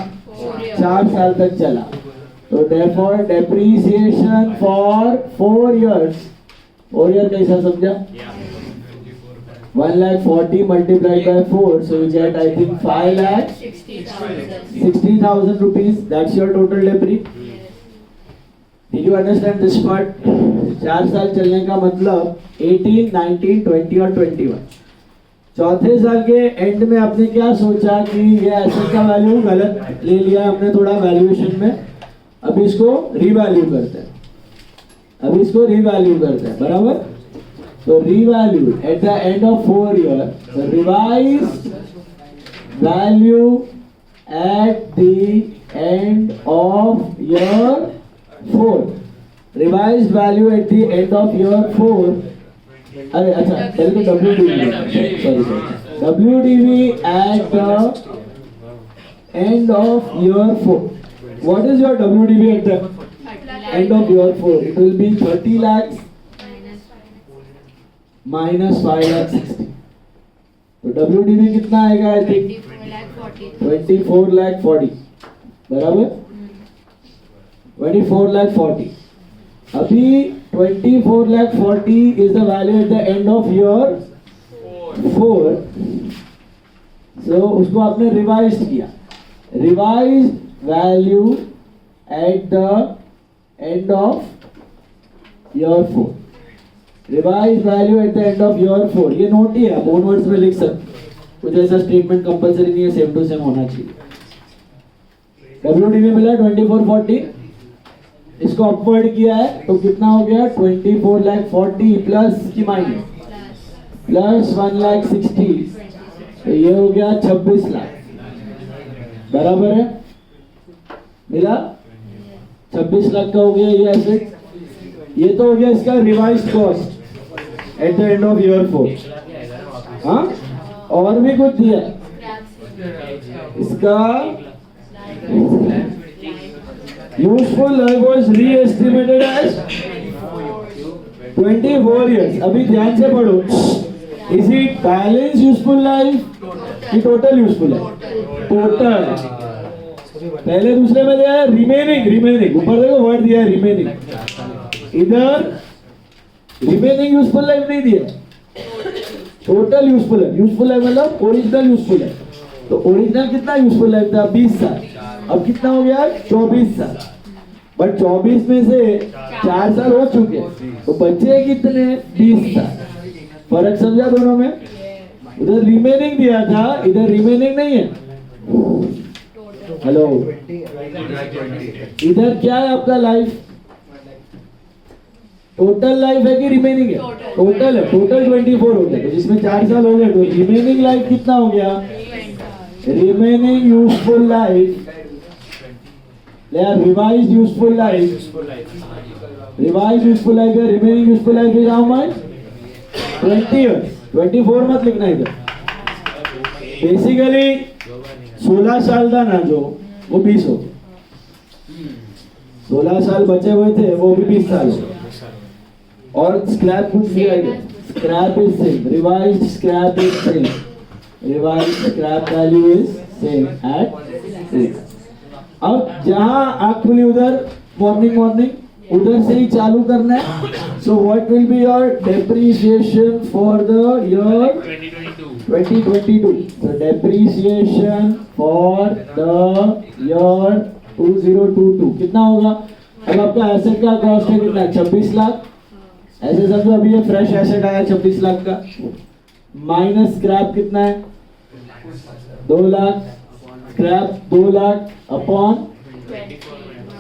4 साल तक चला। तो therefore depreciation for 4 years, 4 year कैसा समझा? 1,40,000 multiplied by 4, so you get I think 5,60,000 rupees. That's your total debris. Did you understand this part? 4 साल चलने का मतलब 18, 19, 20 और 21। चौथे साल के एंड में आपने क्या सोचा कि ये एसेट का वैल्यू गलत ले लिया हमने थोड़ा वैल्यूएशन में, अब इसको रीवैल्यू करते हैं, अब इसको रीवैल्यू करते हैं। बराबर? तो revalue eight the end of 4 year, the revised value at the end of year 4, revised value at the end of year 4। अरे अच्छा, पहले तो WDV, sorry, WDV at the end of year 4। What is your WDV at the end of year 4? It will be 30 lakhs minus 5,60,000। तो WDV कितना आएगा? I think 24,40,000। बराबर? 24,40,000। अभी 24,40,000 is the value at the end of year 4। So उसको आपने revise किया। Revise value eight the end of year 4। Revise value eight the end of year 4। ये note ही है, आप ओन वर्ड्स में लिख सकते, कुछ ऐसा स्टेटमेंट कंपलसरी नहीं है, सेम टू सेम होना चाहिए। WDV मिला 2440, इसको अपवर्ड किया है तो कितना हो गया? 24,40,000 प्लस की माइनस प्लस 1,60,000, तो ये हो गया 26 लाख। बराबर है? मिला? 26 लाख का हो गया ये एसेट। ये तो हो गया इसका revised cost at the end of year 4। हाँ, और भी कुछ दिया इसका। Useful life was reestimated as 24 years। अभी ध्यान से पढ़ो, is it balance useful life कि टोटल यूजफुल है? टोटल। पहले दूसरे में दिया है रिमेनिंग, रिमेनिंग ऊपर देखो वर्ड दिया है रिमेनिंग, इधर रिमेनिंग यूजफुल लाइफ नहीं दिया, टोटल यूजफुल है। यूजफुल लाइफ मतलब ओरिजिनल यूजफुल है। तो ओरिजिनल कितना यूजफुल लाइफ था? 20 साल। अब कितना हो गया? 24 साल। बट 24 में से 4 साल हो चुके, तो बचे कितने? 20 साल। फर्क समझा दोनों में? उधर रिमेनिंग दिया था, इधर रिमेनिंग नहीं है। हेलो, इधर क्या है आपका लाइफ? टोटल लाइफ है कि रिमेनिंग है? टोटल है। टोटल 24 हो गया, तो जिसमें 4 साल हो गए, तो रिमेनिंग लाइफ कितना हो गया? Remaining useful life revised useful life, revised useful life है। Remaining useful life is how much? 20 years। 24 मत लिखना इधर। बेसिकली 16 साल था ना जो, वो 20 हो गया। 16 साल बचे हुए थे, वो भी 20 साल हो गए। और स्क्रैप कुछ दिया गया, scrap is same, revised scrap is same, revised scrap value is same at 6। अब जहां एक्चुअली उधर मॉर्निंग उधर से ही चालू करना है। So what will be your depreciation for the year 2022? So depreciation for the year 2022 कितना होगा? अब आपका एसेट का कॉस्ट है कितना? 26 लाख। ऐसे समझो अभी ये फ्रेश एसेट आया 26 लाख का, माइनस स्क्रैप कितना है? 2 lakh. Scrap 2 lakh upon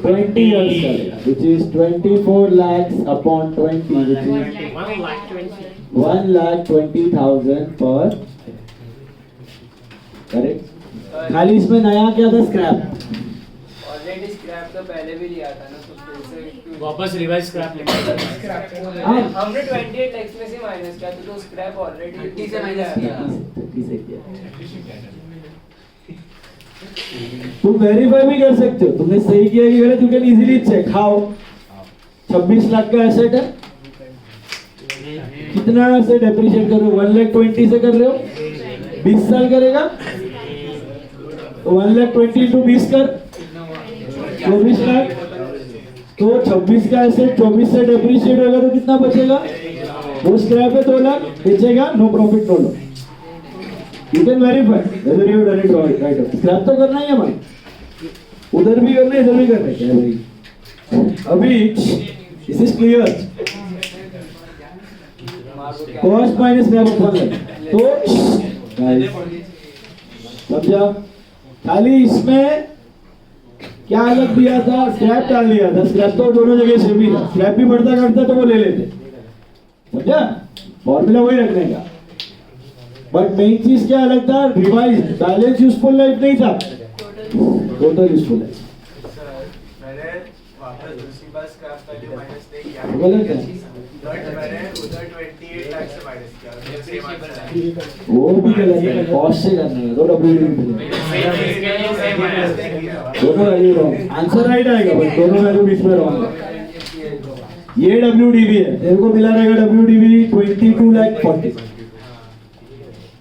20 years करेगा, which is 24 lakhs upon 20, which is 1,20,000 per। Correct. खाली इसमें नया क्या था? स्क्रैप। ऑलरेडी स्क्रैप तो पहले भी लिया था ना, तो फिर से वापस रिवाइज स्क्रैप हाँ। हमने 28 टैक्स में से माइनस किया, तो स्क्रैप ऑलरेडी 30 से माइनस किया। 30 से किया। तुम वेरीफाई भी कर सकते हो, तुमने सही किया कि गलत, you can easily check. How? 26 lakh का एसेट है, कितना से डेप्रिशिएट कर रहे हो? 1,20,000 से कर रहे हो, 20 साल करेगा तो 1,20,000 to 20 कर 24 लाख। तो 26 का एसेट 24 से डेप्रिशिएट होगा तो कितना बचेगा? वो स्क्रैप है 2 लाख, बेचेगा, no profit no loss. You can verify whether you have done it right or scrap तो करना ही है भाई, उधर भी करना है इधर भी करना है। क्या भाई अभी this is clear, cost minus scrap अपन है तो समझा? खाली इसमें क्या अलग दिया था? स्क्रैप डाल दिया था। स्क्रैप तो दोनों जगह सेम ही था, स्क्रैप भी बढ़ता घटता तो वो ले लेते, समझा? फॉर्मूला वही रखने का, बट मेन चीज क्या अलग था? रिवाइज बैलेंस यूजफुल लाइफ नहीं था, टोटल यूजफुल लाइफ। मैंने वापस दूसरी बार स्क्रैप वैल्यू माइनस नहीं किया, गलत है, बट मैंने उधर 28 लाख से माइनस किया। वो भी गलत है, कॉस्ट से करना है तो डब्ल्यूडीवी दोनों वैल्यू रॉन्ग। आंसर राइट आएगा बट दोनों वैल्यू बीच में रॉन्ग है। ये डब्ल्यूडीवी है, तेरे को मिला रहेगा डब्ल्यूडीवी 22,40,000,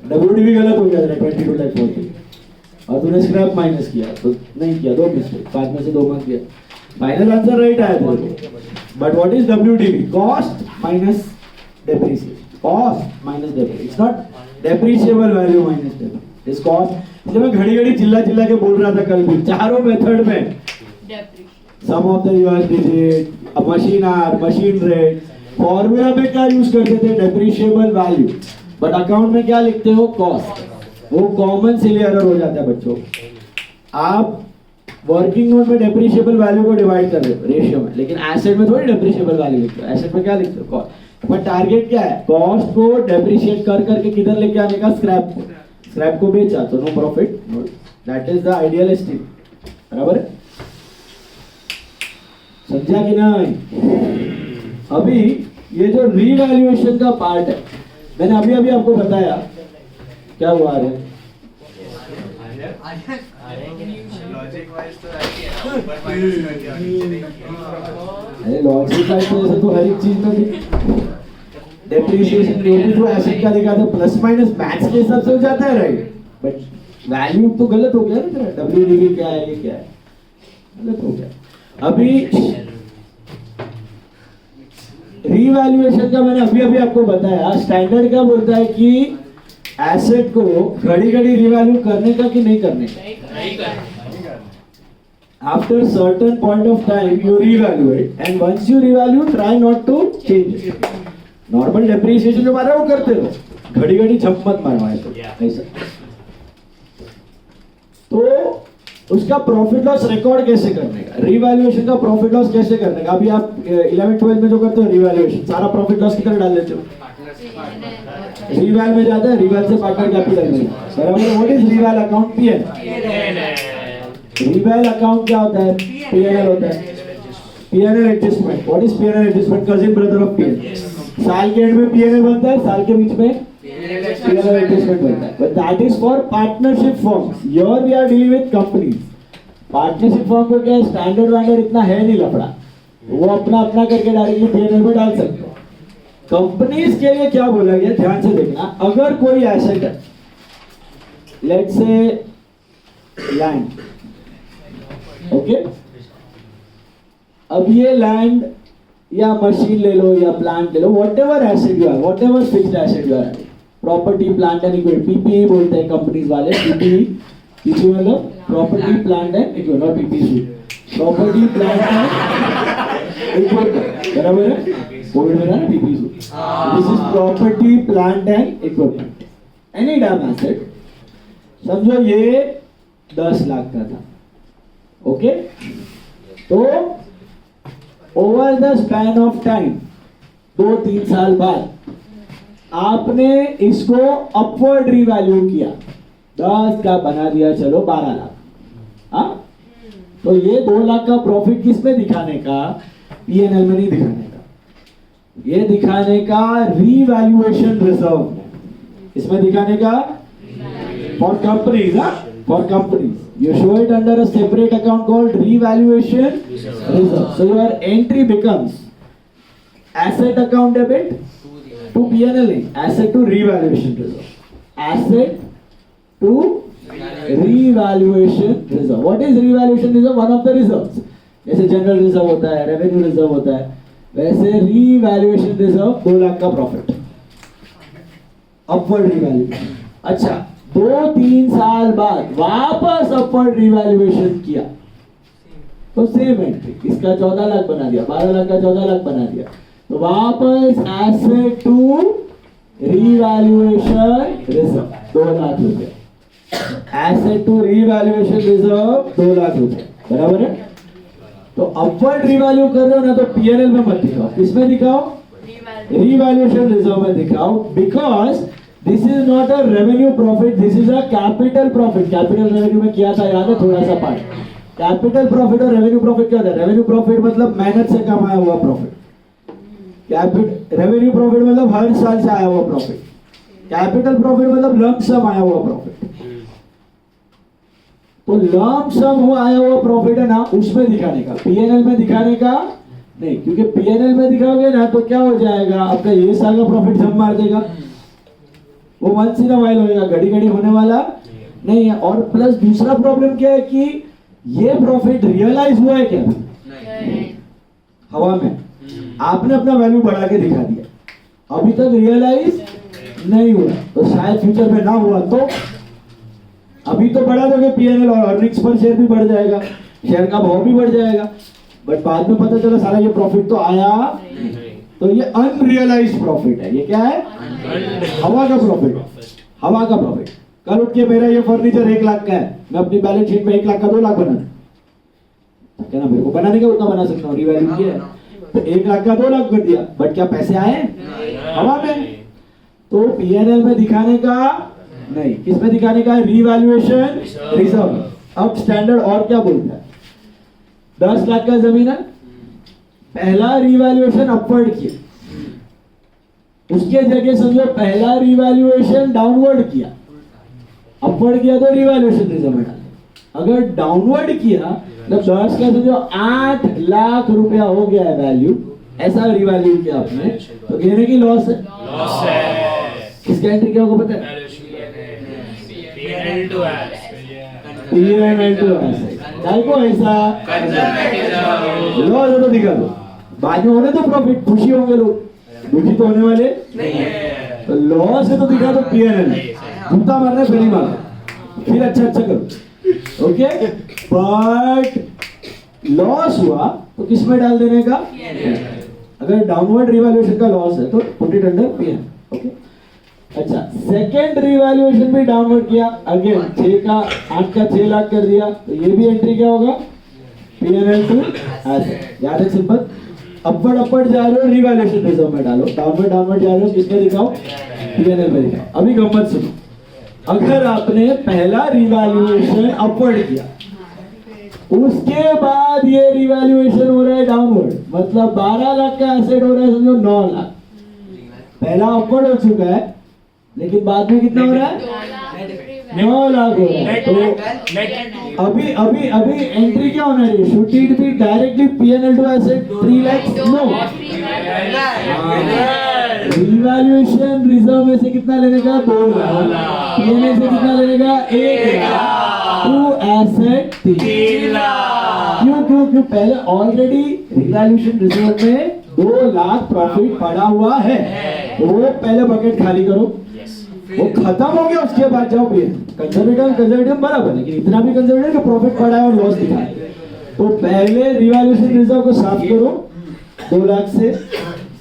डब्ल्यूडीवी गलत हो गया तेरा 22,40,000 और तूने स्क्रैप माइनस किया तो नहीं किया, 2 मिस्टेक, 5 में से 2 मार्क किया। फाइनल आंसर राइट आया तेरे को, but what is WDV? Cost minus depreciation, cost minus depreciation, it's not depreciable value minus depreciation, is cost. जब मैं घड़ी चिल्ला के बोल रहा था कल भी, चारों मेथड में sum of the years digit, machine hour, machine rate, formula में क्या यूज करते थे? डेप्रिशिएबल वैल्यू, बट अकाउंट में क्या लिखते हो? कॉस्ट। वो कॉमन सिली एरर हो जाता है बच्चों। आप वर्किंग नोट में डेप्रिशिएबल वैल्यू को डिवाइड कर रहे हो रेशियो में, लेकिन एसेट में थोड़ी डेप्रिशिएबल वैल्यू लिखते हो, एसेट में क्या लिखते हो? कॉस्ट। बट टारगेट क्या है? कॉस्ट को डेप्रिशिएट कर करके किधर लेके आने का? स्क्रैप को। स्क्रैप को बेचा तो no profit, that is the ideal estimate, बराबर है? समझा कि नहीं? अभी ये जो रीवैल्यूएशन का पार्ट है, मैंने अभी आपको बताया क्या हुआ है। लॉजिक वाइज तो ऊपर माइनस कर दिया, नीचे नहीं किया। अरे लॉजिक वाइज तो ऐसे तो हर एक चीज में भी डेप्रिसिएशन जो भी तो एसेट का दिखा था प्लस माइनस मैथ्स के हिसाब से हो जाता है, राइट? बट वैल्यू तो गलत हो गया ना तेरा, डब्ल्यूडीवी क्या है, ये क्या है, गलत हो गया। अभी रीवैल्यूएशन का मैंने अभी आपको बताया, स्टैंडर्ड क्या बोलता है कि एसेट को घड़ी रिवैल्यू करने का कि नहीं करने का। After certain point of time you reevaluate, and once you reevaluate try not to change it. Normal depreciation जो मारा वो करते रहो, घड़ी झप मत मारवाए तो ऐसा। तो उसका प्रॉफिट लॉस रिकॉर्ड कैसे करने का, रीवैल्यूएशन का प्रॉफिट लॉस कैसे करने का। अभी आप 11-12 में जो करते हो रीवैल्यूएशन, सारा प्रॉफिट लॉस किधर डाल देते हो? रीवैल में जाता है, रीवैल से पार्टनर कैपिटल में, बराबर। What is reval account? PNL. Reval account क्या होता है? पीएनएल होता है, PNL adjustment. What is PNL adjustment? Cousin brother of PNL. साल के एंड में पीएनएल बनता है, साल के बीच में P&L adjustment बनता है, but that is for partnership firms. Here we are dealing with companies. Partnership form को क्या है, स्टैंडर्ड वैंडर्ड इतना है नहीं लफड़ा, वो अपना अपना करके डायरेक्टली P&L में डाल सकते हो। कंपनीज के लिए क्या बोला गया, ध्यान से देखना, अगर कोई एसेट है, लेट्स से लैंड, ओके, अब ये लैंड या मशीन ले लो या प्लांट ले लो, whatever asset you are, whatever fixed asset you are, property plant and equipment, PPE बोलते हैं कंपनीज वाले, पीपीई मतलब property plant and equipment, not PPE, property plant and equipment, बराबर है, कोविड में ना PPE, this is property plant and equipment, any damn asset, समझो ये 10 लाख का था, ओके, तो over the span of time 2-3 साल बाद आपने इसको अपवर्ड रिवैल्यू किया, 10 का बना दिया, चलो 12 लाख, हाँ, तो ये 2 लाख का प्रॉफिट किस में दिखाने का, P&L में नहीं दिखाने का, ये दिखाने का रीवैल्यूएशन रिजर्व में, इसमें दिखाने का for companies, for companies you show it under a separate account called revaluation reserve. So your entry becomes asset account debit to P&L, asset to revaluation reserve, asset to revaluation reserve. What is revaluation reserve? One of the reserves, जैसे general reserve होता है, revenue reserve होता है, वैसे revaluation reserve 2 lakh का profit, upward revaluation, अच्छा 2-3 साल बाद वापस अपवर्ड रिवैल्यूएशन किया तो सेम एंट्री, इसका 14 लाख बना दिया, 12 लाख का 14 लाख बना दिया, तो वापस asset to revaluation reserve 2 lakh रुपए, asset to revaluation reserve 2 lakh रुपए, बराबर है। तो अपवर्ड रिवैल्यू कर रहे हो ना, तो P&L में मत दिखाओ, किसमें दिखाओ, रीवैल्यूएशन रिजर्व में दिखाओ, because this is not a revenue profit, this is a capital profit. Capital revenue में किया था, याद है थोड़ा सा पार्ट। कैपिटल प्रॉफिट और रेवेन्यू प्रॉफिट क्या होता है, रेवेन्यू प्रॉफिट मतलब मेहनत से कमाया हुआ प्रॉफिट, रेवेन्यू प्रॉफिट मतलब हर साल से आया हुआ प्रॉफिट, कैपिटल प्रॉफिट मतलब लंप सम आया हुआ प्रॉफिट। तो लंप सम हुआ आया हुआ प्रॉफिट है ना, उसमें दिखाने का, P&L में दिखाने का नहीं, क्योंकि P&L में दिखाओगे ना तो क्या हो जाएगा, आपका ये साल का प्रॉफिट जम मार देगा, वो वंस इन अ व्हाइल होएगा, घड़ी घड़ी होने वाला नहीं है। और प्लस दूसरा प्रॉब्लम क्या है कि ये प्रॉफिट रियलाइज हुआ है क्या, हवा में, आपने अपना वैल्यू बढ़ा के दिखा दिया, अभी तक रियलाइज नहीं हुआ, तो शायद फ्यूचर में ना हुआ तो अभी तो बढ़ा दोगे P&L और अर्निंग्स पर शेयर भी बढ़ जाएगा, शेयर का भाव भी बढ़ जाएगा, बट बाद में पता चला सारा ये प्रॉफिट तो आया, तो ये अनरियलाइज्ड प्रॉफिट है। ये क्या है, हवा का प्रॉफिट, हवा का प्रॉफिट। कल उठ के मेरा ये फर्नीचर 1 लाख का है, मैं अपनी बैलेंस शीट में 1 लाख का 2 लाख बना, क्या ना, मेरे को बनाने का उतना बना सकता हूँ, रिवैल्यू किया है तो 1 लाख का 2 लाख कर दिया, बट क्या पैसे आए हवा में, तो P&L में दिखाने का नहीं, किसमें दिखाने का है, रीवैल्यूएशन रिजर्व। अब स्टैंडर्ड और क्या बोलता है, 10 लाख का जमीन है, पहला रिवैल्यूएशन अपवर्ड किया, उसके जगह समझो पहला रिवैल्यूएशन डाउनवर्ड किया, अपवर्ड किया तो रिवैल्यूएशन रिजर्व में डाल, अगर डाउनवर्ड किया मतलब 10 का समझो 8 लाख रुपया हो गया है वैल्यू, ऐसा रिवैल्यू किया आपने, तो कहने की लॉस है, लॉस है, किसका एंट्री क्या होगा पता है, P&L to assets, P&L to assets, काय को ऐसा लॉस है तो दिखा दो, बाद में होने तो प्रॉफिट, खुशी होंगे लोग, दुखी तो होने वाले नहीं है, तो लॉस है तो दिखा दो P&L, जूता मारना फिर ही मारना, फिर अच्छा करो, ओके, बट लॉस हुआ तो किस में डाल देने का, अगर डाउनवर्ड रिवैल्यूएशन का लॉस है तो put it under P&L, okay. अच्छा, सेकेंड रिवैल्यूएशन भी डाउनवर्ड किया, अगेन 6 का 8 का 6 लाख कर दिया, तो ये भी एंट्री क्या होगा, P&L टू एसेट, याद है सिंपल। अपवर्ड जा रहे हो रिवैल्यूएशन रिजर्व में डालो, डाउनवर्ड जा रहे हो किसमें दिखाओ, P&L में दिखाओ। अभी गम्मत सुनो, अगर आपने पहला रिवैल्यूएशन अपवर्ड किया, उसके बाद ये रिवैल्यूएशन हो रहा है डाउनवर्ड, मतलब 12 लाख का एसेट हो रहा है समझो 9 लाख, पहला अपवर्ड हो चुका है, लेकिन बाद में कितना हो रहा है? 9 लाख हो रहा है। तो अभी अभी अभी एंट्री क्या होना है? Should it be directly P&L to asset 3 lakh? No, revaluation reserve में से कितना लेने का? 2 लाख। P&L से कितना लेने का? 1 लाख। To asset 3 lakh. क्यों क्यों क्यों? पहले ऑलरेडी रिवैल्यूएशन रिजर्व में 2 लाख प्रॉफिट पड़ा हुआ है, तो वो पहले बकेट खाली करो, वो खत्म हो गया, उसके बाद जाओ पे कंजर्वेटिव बराबर, लेकिन इतना भी कंजर्वेटिव कि प्रॉफिट पड़ा है और लॉस दिखा है। तो पहले रिवैल्यूएशन रिजर्व को साफ करो 2 लाख से,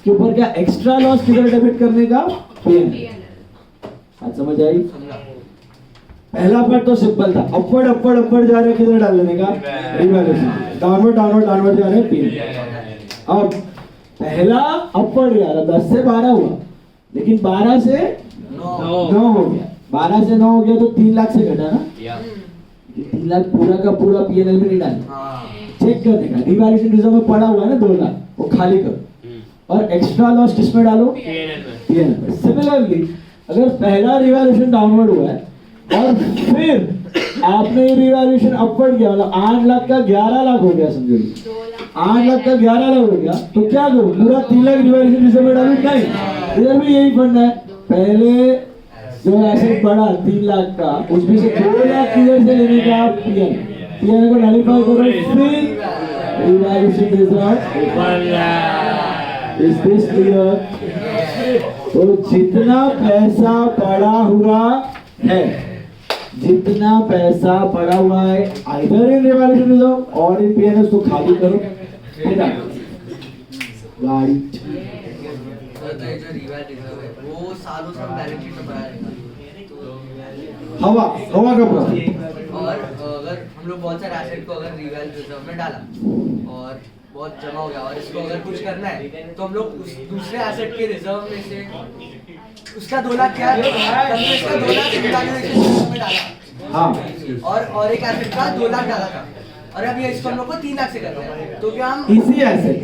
के ऊपर क्या एक्स्ट्रा लॉस किधर डेबिट करने का? P&L। बात समझ आई? पहला पार्ट तो सिंपल था, अपवर्ड जा रहे किधर डाल देने का? रिवैल्यूएशन। डाउनवर्ड जा रहे P&L। अब पहला अपवर्ड गया 10 से 12 हुआ, लेकिन 12 से 9 हो गया, 12 से 9 हो गया तो 3 लाख से घटा ना? 3 लाख पूरा का पूरा P&L में नहीं डालना, चेक करने का। रिवैल्यूएशन रिजर्व में पड़ा हुआ है ना 2 लाख, वो खाली करो और एक्स्ट्रा लॉस किसमें डालो? P&L में। सिमिलरली अगर पहला रिवैल्यूएशन डाउनवर्ड हुआ है और फिर आपने ये रिवैल्यूएशन अपवर्ड किया, मतलब 8 लाख का 11 लाख हो गया, समझो 8 लाख का 11 लाख हो गया, तो क्या करो? पूरा 3 लाख रिवैल्यूएशन रिजर्व में डालू? नहीं, इधर भी यही फंड है। पहले जो एसेट बढ़ा 3 लाख का, उसमें से 2 लाख किधर से लेने का? P&L को नलिफाई करो, फिर revaluation reserve 1 lakh. Is this clear? तो जितना पैसा पड़ा हुआ है, जितना पैसा पड़ा हुआ है आइदर इन रिवैल्यूएशन रिजर्व और इन P&L, उसको खाली करो, फिर गाड़ी। तो ये जो रिवैल रिजर्व है वो सालों साल बैलेंस शीट में बना रहेगा। हवा का प्रॉफिट। और अगर हम लोग बहुत सारे एसेट को अगर रिवैल रिजर्व में डाला और बहुत जमा हो गया और इसको अगर कुछ करना है, तो हम लोग उस दूसरे एसेट के रिजर्व में से उसका 2 लाख क्या हमने इसका 2 लाख रिवैल्यूएशन रिजर्व में डाला, हाँ, और एक एसेट का 2 लाख डाला था, और अब ये इसको हम लोग को 3 लाख से करना है, तो क्या हम इसी asset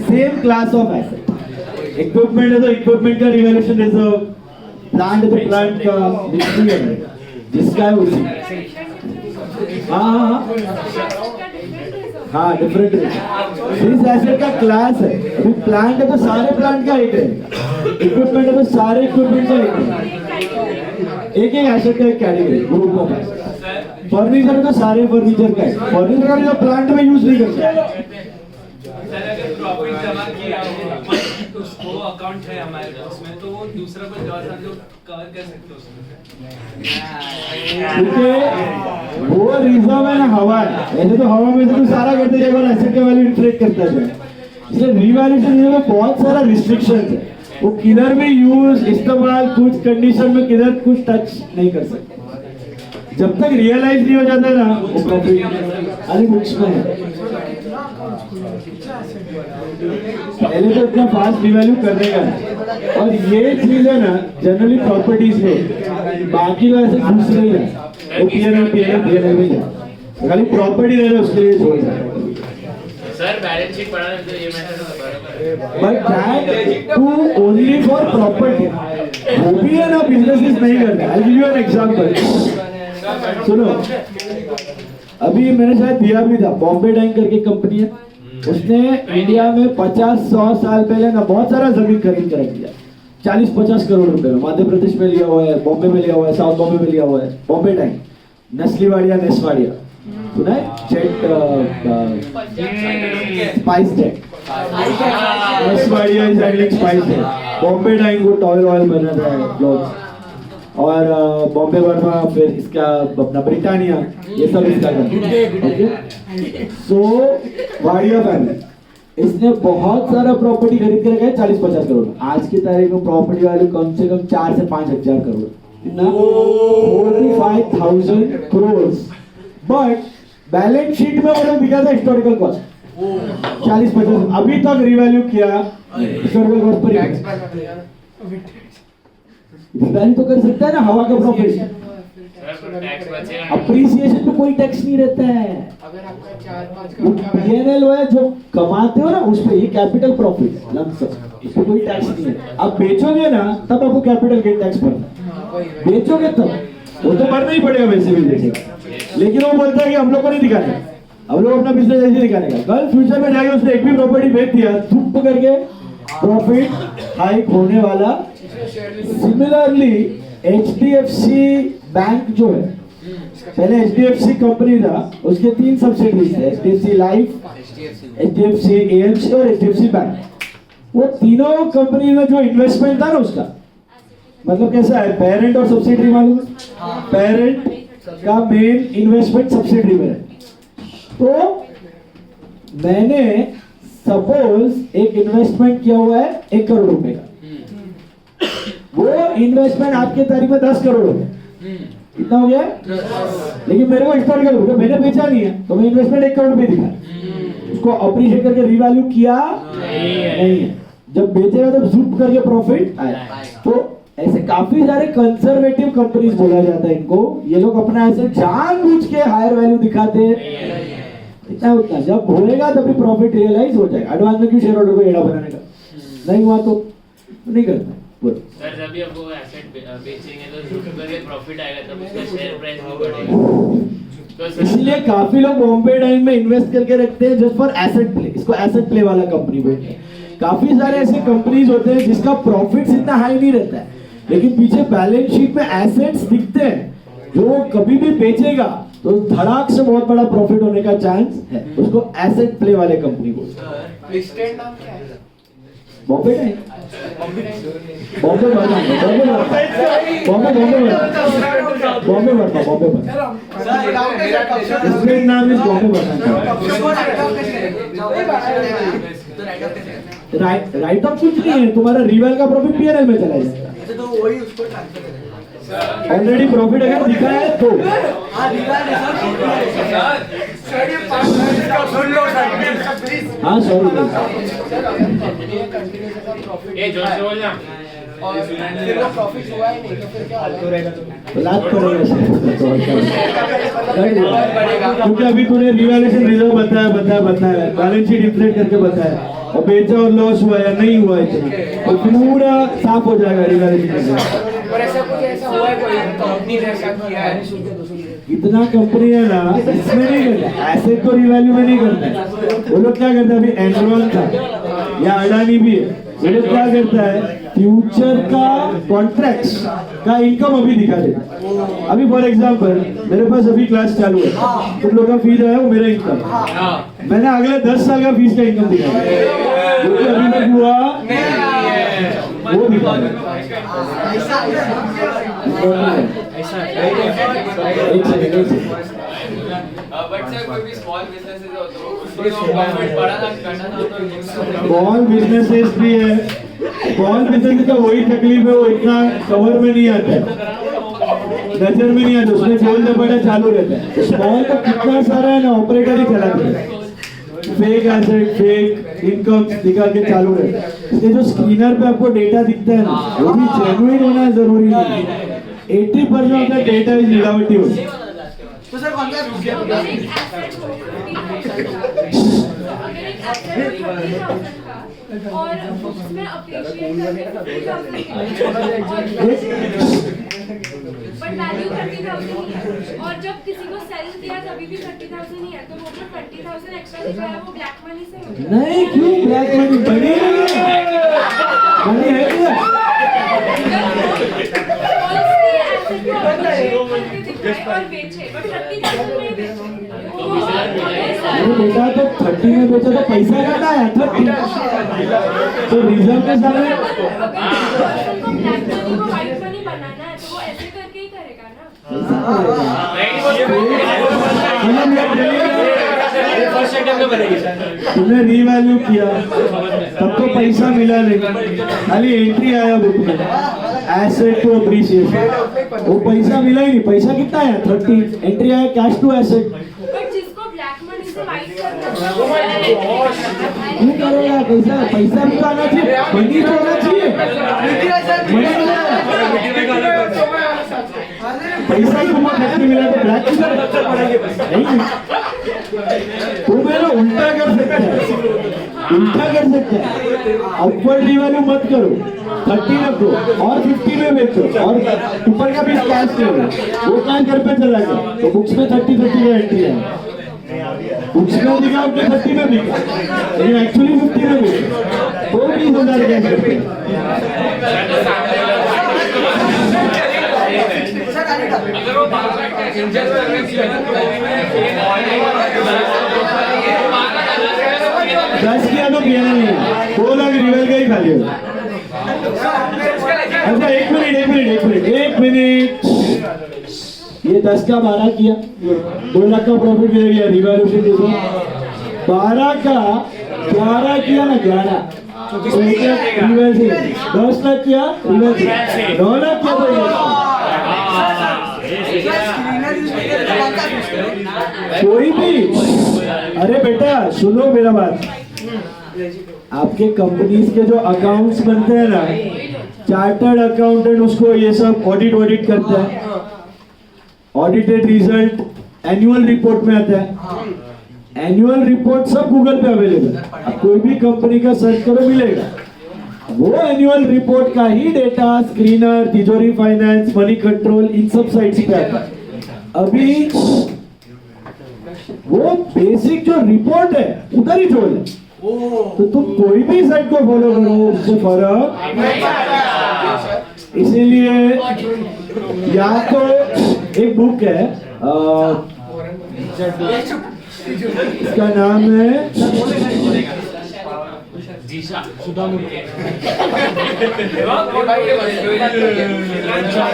same class of asset, equipment है तो इक्विपमेंट का रिवैल्यूएशन रिजर्व, प्लांट है तो प्लांट का, मिस्ट्री है जिसका है उसी। हाँ डिफरेंट इस एसेट का क्लास है। अभी प्लांट है तो सारे प्लांट का एक है, इक्विपमेंट है तो सारे इक्विपमेंट का एक एसेट का एक category, group of asset. Furniture है तो सारे फर्नीचर का है, फर्नीचर जो प्लांट में यूज नहीं करते। सर अगर प्रॉफिट जमा किया हो तो वो अकाउंट है हमारे उसमें, तो वो दूसरा कुछ और हम लोग कवर कर सकते हो उसमें। क्योंकि वो रिजर्व है ना, हवा है, ऐसे तो हवा में से तो सारा करते जाएगा और एसेट का वैल्यू इन्फ्लेट करता जाए। इसलिए रिवैल्यूएशन रिजर्व में बहुत सारा रिस्ट्रिक्शन है, वो किधर भी यूज इस्तेमाल कुछ कंडीशन में किधर कुछ टच नहीं कर सकते। जब तक रियलाइज नहीं हो जाता ना वो प्रॉफिट अरे बुक्स में है। पहले तो इतना फास्ट रिवैल्यू करने का, और ये चीज है ना जनरली प्रॉपर्टीज में, बाकी तो ऐसे घुस नहीं है, वो P&L में है, खाली प्रॉपर्टी दे रहे उसके लिए छोड़ दे। सर बैलेंस शीट पढ़ा तो ये matter but that too only for property, वो भी है ना बिजनेस नहीं करते। I give you an example, सुनो अभी मैंने शायद दिया भी था, बॉम्बे डाइंग करके कंपनी है, उसने इंडिया में 50-100 साल पहले ना बहुत सारा जमीन खरीद कर रख दिया, 40-50 करोड़ रुपए में। मध्य प्रदेश में लिया हुआ है, बॉम्बे में लिया हुआ है, साउथ बॉम्बे में लिया हुआ है। बॉम्बे डाइंग, नस्लीवाड़िया नेसवाड़िया सुना है, SpiceJet, Ness Wadia is handling SpiceJet. Bombay Dyeing को टॉयल ऑयल बना रहा है क्लॉथ्स, और बॉम्बे वर्मा, फिर इसका अपना ब्रिटानिया, ये सब इसका ओके। सो वाड़िया फैमिली इसने बहुत सारा प्रॉपर्टी खरीद के रखा है 40-50 करोड़। आज की तारीख में प्रॉपर्टी वैल्यू कम से कम 4 से 5 हजार करोड़, कितना 45,000 करोड़। बट बैलेंस शीट में वो दिखा था हिस्टोरिकल कॉस्ट 40-50, अभी तक रिवैल्यू किया हिस्टोरिकल कॉस्ट पर रिवैल्यू तो कर सकता है ना हवा का प्रॉफिट। अप्रिसिएशन पे कोई टैक्स नहीं रहता है। अगर आपका 4-5 P&L है जो कमाते हो ना उस पे, ये कैपिटल प्रॉफिट लंप सम, इस पे कोई टैक्स नहीं है। आप बेचोगे ना तब आपको कैपिटल गेन टैक्स भरना है। बेचोगे तब, वो तो मरना ही पड़ेगा वैसे भी बेचेगा, लेकिन वो बोलता है कि हम लोग को नहीं दिखाना, हम लोग अपना बिजनेस ऐसे दिखाने का। कल फ्यूचर में जाके उसने एक भी प्रॉपर्टी बेच दिया, धूप करके प्रॉफिट हाइक होने वाला। सिमिलरली HDFC बैंक जो है, पहले HDFC कंपनी था, उसके 3 सब्सिडीज थे, HDFC लाइफ, HDFC AMC और HDFC बैंक। वो तीनों कंपनी में जो इन्वेस्टमेंट था ना उसका, मतलब कैसा है, पेरेंट और सब्सिडरी मालूम है, पेरेंट का मेन इन्वेस्टमेंट सब्सिडरी में है। तो मैंने सपोज एक इन्वेस्टमेंट किया हुआ है 1 करोड़ रुपए का, वो इन्वेस्टमेंट आपके तारीख में 10 करोड़ हो गया, कितना हो गया? लेकिन मेरे को हिस्टोरिकल हो गया, मैंने बेचा नहीं है, तो मैं इन्वेस्टमेंट 1 करोड़ रुपए दिखा, उसको अप्रिशिएट करके रिवैल्यू किया नहीं है। जब बेचेगा तब जूप करके प्रॉफिट आया। तो ऐसे काफी सारे कंजर्वेटिव कंपनीज बोला जाता है इनको, ये लोग अपना ऐसे जानबूझ के हायर वैल्यू दिखाते हैं, इतना उतना जब होएगा तभी प्रॉफिट रियलाइज हो जाएगा। एडवांस में क्यों शेयर होल्डर को एड़ा बनाने का, नहीं हुआ तो नहीं करता। बोलो सर, जब भी वो एसेट बेचेंगे तो झूठ करके प्रॉफिट आएगा, तब उसका शेयर प्राइस भी बढ़ेगा। तो इसलिए काफी लोग बॉम्बे डाइंग में इन्वेस्ट करके रखते हैं जस्ट फॉर एसेट प्ले, इसको एसेट प्ले वाला कंपनी बोलते हैं। काफी सारे ऐसे कंपनीज होते हैं जिसका प्रॉफिट इतना हाई नहीं रहता है, लेकिन पीछे बैलेंस शीट में एसेट्स दिखते हैं, जो वो कभी भी बेचेगा तो धड़ाक से बहुत बड़ा प्रॉफिट होने का चांस है, उसको एसेट प्ले वाले कंपनी बोलते हैं। लिस्टेड नाम क्या है? बॉम्बे डाइंग, बॉम्बे वर्मा, बॉम्बे वर्मा, इसमें नाम इस बॉम्बे वर्मा। राइट ऑफ कुछ नहीं है, तुम्हारा रिवैल का प्रॉफिट पीएनएल में चला जाएगा। तो वही उसको ट्रांसफर करेंगे। ऑलरेडी प्रॉफिट अगर दिखा है तो हाँ सॉरी ये जोर से बोलना। और फिर वो प्रॉफिट हुआ ही नहीं तो फिर क्या होगा? लाख पड़ेगा, क्योंकि अभी तूने रिवैल्यूएशन रिजर्व बताया, बैलेंस शीट इंफ्लेट करके बताया, और बेचा और लॉस हुआ या नहीं हुआ है तो पूरा साफ हो जाएगा रिवैल्यूएशन। और ऐसा कुछ ऐसा हुआ है कोई कंपनी ने ऐसा किया है? इतना कंपनी है ना, इसमें नहीं करता, एसेट को रिवैल्यू में नहीं करता। वो लोग क्या करते हैं, अभी एनरॉन था या अडानी भी है, वो लोग क्या करता है, फ्यूचर का कॉन्ट्रैक्ट्स का इनकम अभी दिखा देता। अभी फॉर एग्जांपल मेरे पास अभी क्लास चालू है, तुम लोग का फीस आया वो मेरा इनकम, मैंने अगले 10 साल का फीस का इनकम दिखा, जो कि अभी तक हुआ वो दिखा। स्मॉल बिजनेसेस भी है, स्मॉल बिजनेस का वही तकलीफ है, वो इतना कवर में नहीं आता है, नजर में नहीं आता, उसमें गोल झपटा चालू रहता है। स्मॉल का कितना सारा है ना, ऑपरेटर ही चलाते हैं, फेक एसेट फेक इनकम दिखा के चालू रहता है। ये जो स्क्रीनर पे आपको डेटा दिखता है ना, वो भी जेन्युइन होना जरूरी नहीं है। 80% ऑफ द डेटा इज मिलावटी होती है। तो सर कौन सा अगर एक एसेट हो 30,000 का और उसमें अप्रिशिएट बट वैल्यू 30,000 ही है, और जब किसी को सेल किया तभी भी 30,000 ही है, तो वो जो 30,000 एक्स्ट्रा दिखा है वो ब्लैक मनी से होता है। नहीं, क्यों ब्लैक मनी बनी है क्या? और बेचे बट 30,000 में बेचे, अरे बेटा तो 30 में बेचा तो पैसा कितना है? 30 तो रिजर्व के सामने अगर को ब्लैक मनी को व्हाइट मनी बनाना है तो वो ऐसे करके ही करेगा ना। तुमने रीवैल्यू किया तब तो पैसा मिला नहीं, खाली एंट्री आया बुक में, एसेट टू अप्रिसिएशन, वो पैसा मिला ही नहीं। पैसा कितना है? 30, एंट्री आया कैश टू एसेट। बट जिसको ब्लैक मनी से व्हाइट करना क्यों करेगा? पैसा पैसा भी तो आना चाहिए, मनी तो होना चाहिए, पैसा ही तुमको 30 मिला तो ब्लैक नहीं, तुम मेरा उल्टा कर सकते हैं। उल्टा कर सकते हैं, अपवर्ड रिवैल्यू मत करो, 30 रखो और 50 में बेचो और ऊपर का भी कैश ले लो, वो कैश घर पे चला गया तो बुक्स में 30 का एंट्री है, बुक्स में दिखा आपने 30 में बिका लेकिन एक्चुअली 50 में बिका, तो 20,000 कैश करते हैं। अगर वो चेंजेस करने की 10 किया तो पियाना नहीं है, 2 लाख रिवेल का ही खाली हो। अच्छा एक मिनट, ये 10 का 12 किया, 2 लाख का प्रॉफिट मिल गया, रिवैल्यूएशन देखो 12 का 11 किया ना, 11 तो रिवेल से 10 लाख किया, रिवेल से 9 लाख किया तो कोई भी। अरे बेटा सुनो मेरा बात, आपके कंपनीज के जो अकाउंट्स बनते हैं ना, चार्टर्ड अकाउंटेंट उसको ये सब ऑडिट करता है, ऑडिटेड रिजल्ट एनुअल रिपोर्ट में आता है, एनुअल रिपोर्ट सब गूगल पे अवेलेबल है, आप कोई भी कंपनी का सर्च करो मिलेगा, वो एनुअल रिपोर्ट का ही डेटा स्क्रीनर, तिजोरी फाइनेंस, मनी कंट्रोल इन सब साइट्स पे आता है। अभी वो बेसिक जो रिपोर्ट है उधर ही जोड़ है, तो तुम कोई भी साइट को फॉलो करो, उससे फर्क, इसीलिए या तो एक बुक है इसका नाम है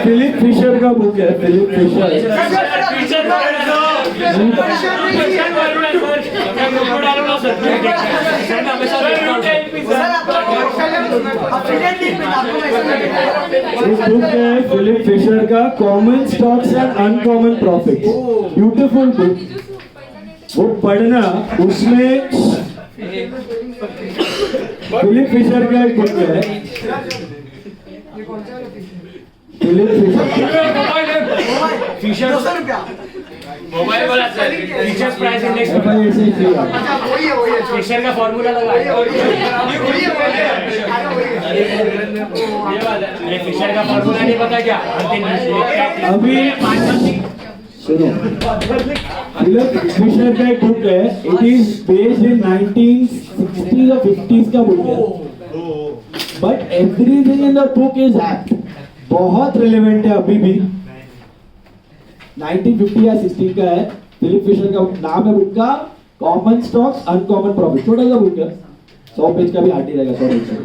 फिलिप फिशर का बुक है, फिलिप फिशर बुक है फिलिप फिशर का common stocks and uncommon profits, beautiful book, वो पढ़ना, उसमें फिलिप फिशर का एक बुक है, फिलिप फिशर मोबाइल वाला फीचर्स प्राइस इंडेक्स फिशर का फार्मूला लगा ये फिशर का फार्मूला नहीं पता क्या अभी सुनो, फिलिप फिशर का एक बुक है, it is based in 1960s और 50s का बुक है, but everything in the book is apt, बहुत रिलेवेंट है अभी भी, 1950 या 60 का है, फिलिप फिशर का नाम है बुक का कॉमन स्टॉक्स अनकॉमन प्रॉफिट, छोटा सा बुक है, 100 पेज का भी आर्टी रहेगा, 100 पेज का।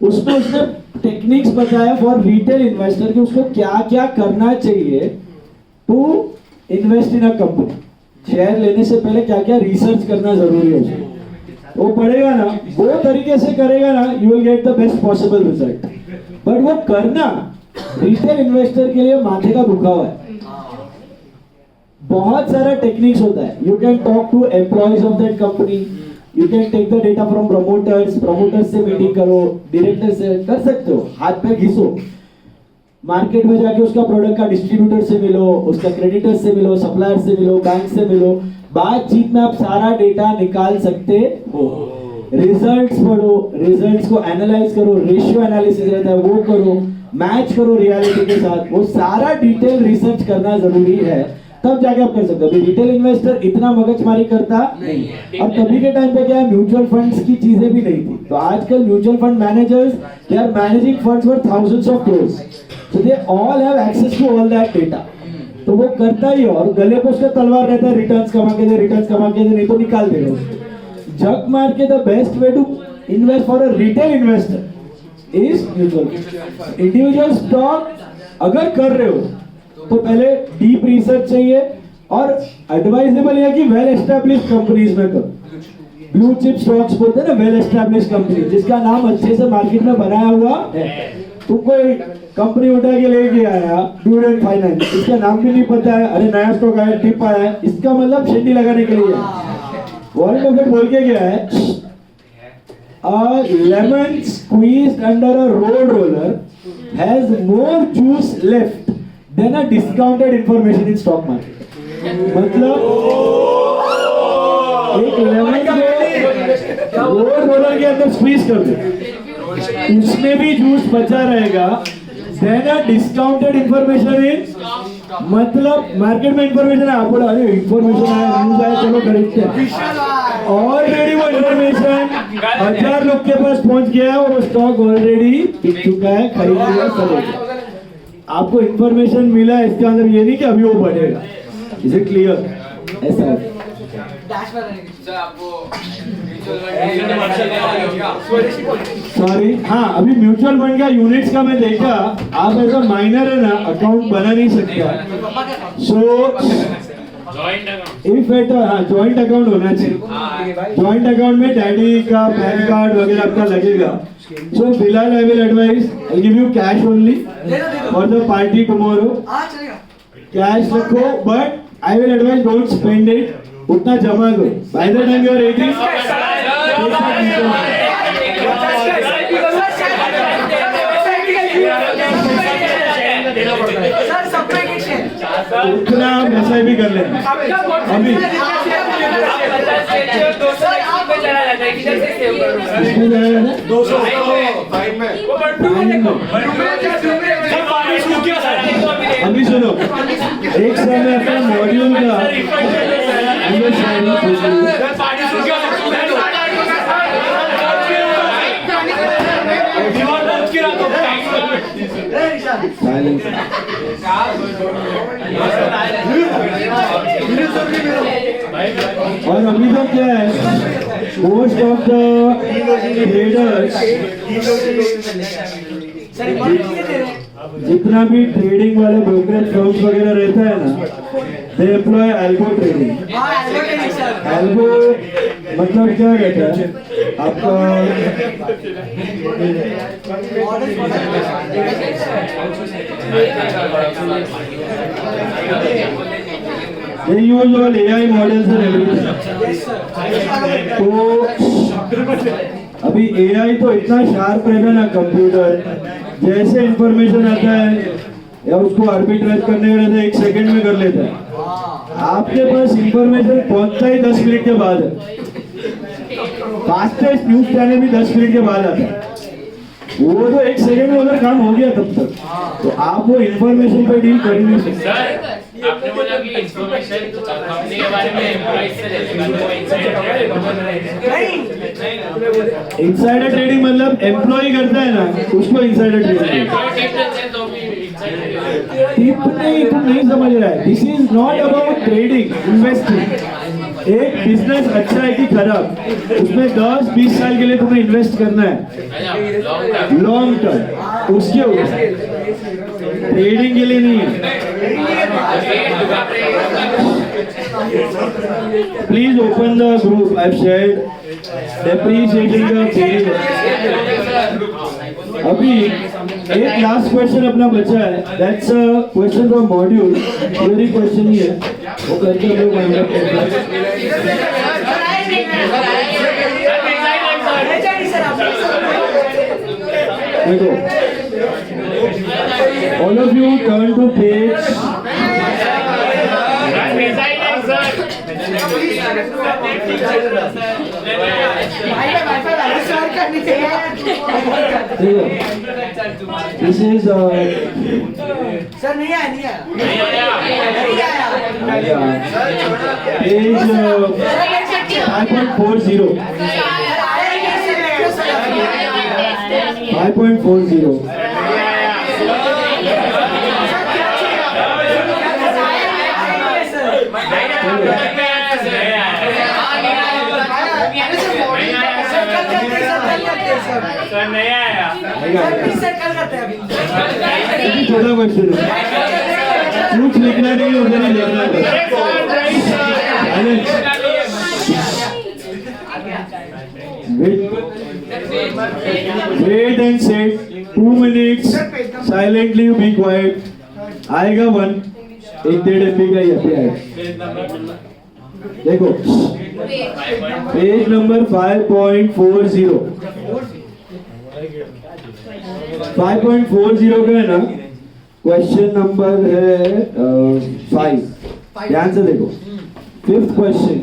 उसमें उसने टेक्निक्स बताया फॉर रिटेल इन्वेस्टर कि उसको क्या क्या करना चाहिए to invest in a company, share लेने से पहले क्या क्या रिसर्च करना जरूरी है उसको, वो पढ़ेगा ना, वो तरीके से करेगा ना, you will get the best possible result, but वो करना रिटेल इन्वेस्टर के लिए माथे का दुखावा है, बहुत सारा टेक्निक्स होता है, you can talk to employees of that company, you can take the data from promoters से मीटिंग करो, डायरेक्टर से कर सकते हो, हाथ पे घिसो, मार्केट में जाके उसका प्रोडक्ट का डिस्ट्रीब्यूटर से मिलो, उसका क्रेडिटर से मिलो, सप्लायर से मिलो, बैंक से मिलो, बातचीत में आप सारा डेटा निकाल सकते हो, रिजल्ट्स पढ़ो, रिजल्ट्स को एनालाइज करो, रेशियो एनालिसिस रहता है वो करो, मैच करो रियलिटी के साथ, वो सारा डिटेल रिसर्च करना जरूरी है, तब जाके आप कर सकते हो। रिटेल इन्वेस्टर इतना मगजमारी करता नहीं। अब तभी के टाइम पे क्या है, म्यूचुअल फंड्स की चीजें भी नहीं थी, तो आजकल mutual fund managers they are managing funds for thousands of crores, so they all have access to all that data, तो वो करता ही, और गले पे उसका तलवार रहता है, रिटर्न्स कमा के दे, नहीं तो निकाल देगा उसको। जग मार के the best way to invest for a retail investor is mutual individual stock. अगर कर रहे हो तो पहले डीप रिसर्च चाहिए, और एडवाइजेबल है कि वेल एस्टैब्लिश्ड कंपनीज में करो, ब्लू चिप स्टॉक्स बोलते हैं ना, वेल एस्टैब्लिश्ड कंपनी जिसका नाम अच्छे से मार्केट में बनाया हुआ है। तुमको एक कंपनी उठा के लेके आया ड्यूरेंट फाइनेंस, इसका नाम भी नहीं पता है, अरे नया स्टॉक आया, टिप आया है, इसका मतलब शेंडी लगाने के लिए वॉरेन बफेट बोल के गया है, a lemon squeezed under a road roller has more juice left than a discounted information in stock market। मतलब एक लेमन $4 के अंदर स्क्वीज कर दो, उसमें भी जूस बचा रहेगा। Then a discounted information is, मतलब मार्केट में इंफॉर्मेशन है, आप बोला अरे इंफॉर्मेशन आया, न्यूज आया, चलो खरीदते हैं। ऑलरेडी वो इंफॉर्मेशन 1000 लोग के पास पहुंच गया है और वो स्टॉक ऑलरेडी बिक चुका है, खरीद लिया सब। आपको इंफॉर्मेशन मिला है, इसका अंदर ये नहीं कि अभी वो बढ़ेगा। Is it clear? ऐसा है। डैश पर रहेगी। सर आपको सॉरी, हाँ अभी म्यूचुअल फंड का यूनिट्स का मैं देखा, आप ऐसा माइनर है ना, अकाउंट बना नहीं सकता। पापा का account. So joint account if at, हाँ जॉइंट अकाउंट होना चाहिए। जॉइंट अकाउंट में डैडी का पैन कार्ड वगैरह आपका लगेगा। सो फिलहाल I will advice, I give you cash only for the party tomorrow. हाँ चलेगा। कैश रखो, but I will advice don't spend it, उतना जमा करो। By the time you are 18 sir सब पे एक शेयर। उतना हम ऐसा भी कर लेंगे अभी। कितने जाएगा ना? 200 फाइन में अभी सुनो, एक समय अपना मॉड्यूल का और अभी तो क्या है, मोस्ट ऑफ द ट्रेडर्स, जितना भी ट्रेडिंग वाले ब्रोकरेज फर्म्स वगैरह रहता है ना, दे एम्प्लॉय एल्गो ट्रेडिंग। हाँ एडवर्टाइजिंग सर। एल्गो मतलब क्या रहता है आपका, they use all AI models and everything। तो अभी AI तो इतना शार्प रहता है ना, कंप्यूटर जैसे इंफॉर्मेशन आता है या उसको आर्बिट्रेज करने का रहता है, 1 सेकंड में कर लेता है। आपके पास इंफॉर्मेशन पहुंचता ही 10 मिनट के बाद है। फास्टेस्ट न्यूज चैनल भी 10 मिनट के बाद आता है, वो तो 1 सेकंड में उधर काम हो गया तब तक। तो आप वो इंफॉर्मेशन पे डील कर ही नहीं सकते। सर आपने बोला कि इंफॉर्मेशन कंपनी के बारे में एम्प्लॉइज से लेते हैं, इनसाइडर ट्रेडिंग मतलब एम्प्लॉय करता है ना, उसको इनसाइडर ट्रेडिंग। तुम नहीं समझ रहा है, this is not about trading, investing. एक बिजनेस अच्छा है कि खराब, उसमें 10-20 साल के लिए तुम्हें इन्वेस्ट करना है, लॉन्ग टर्म, उसके ऊपर, ट्रेडिंग के लिए नहीं है। Please open the group, I have shared depreciation का पेज। अभी एक लास्ट क्वेश्चन अपना बचा है, that's a question from module, theory question ही है, वो करके हम लोग वाइंड अप करते हैं। देखो, all of you turn to page, this is sir नहीं आया नहीं आया नहीं आया। page 5.40 5.40 सर नहीं आया। छोटा क्वेश्चन है, कुछ लिखना नहीं, उधर ही लिखना है। Wait and sit 2 minutes silently, be quiet। आएगा 1-1.5 MB का ये आएगा। देखो पेज नंबर 5.40 5.40 का है ना, क्वेश्चन नंबर है 5। ध्यान से देखो, 5th question.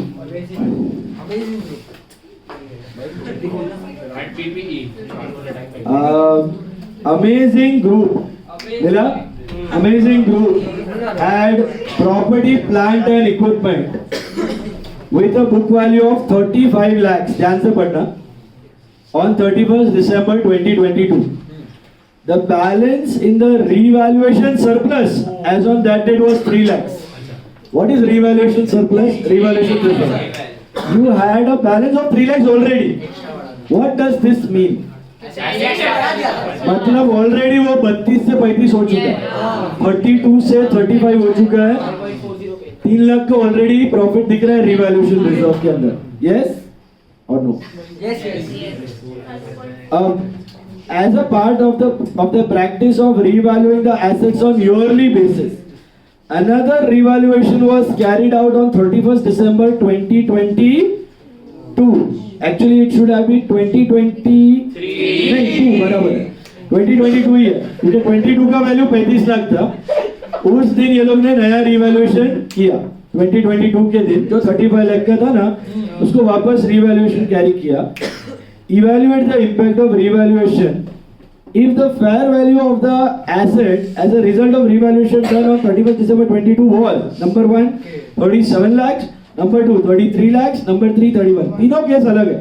At PPE. Amazing group मिला? Amazing group had property, plant and equipment with a book value of 35 lakhs. ध्यान से पढ़ना. On 31st December 2022. The balance in the revaluation surplus as on that date was 3 lakhs. What is revaluation surplus? Revaluation surplus. You had a balance of 3 lakhs already. What does this mean? मतलब already वो 32 से 35 हो चुका है, 32 से 35 हो चुका है, 3 लाख का ऑलरेडी प्रॉफिट दिख रहा है रिवैल्यूएशन रिजर्व के अंदर. यस और no? Yes, yes. As a part of the practice of revaluing the assets on yearly basis, another revaluation was carried out on 31st December 2022. Actually, it should have been 2023. नहीं, बराबर है. 2022 ही है. क्योंकि 22 का value 35 lakh था. उस दिन ये लोग ने नया रिवैल्यूएशन किया. 2022 के दिन जो 35 लाख का था ना, उसको वापस रिवैल्यूएशन कैरी किया. Evaluate the impact of revaluation. If the fair value of the asset as a result of revaluation done on 31st December 22 was number 1 37 lakhs, number 2 33 lakhs, number 3 31. तीनों केस अलग है.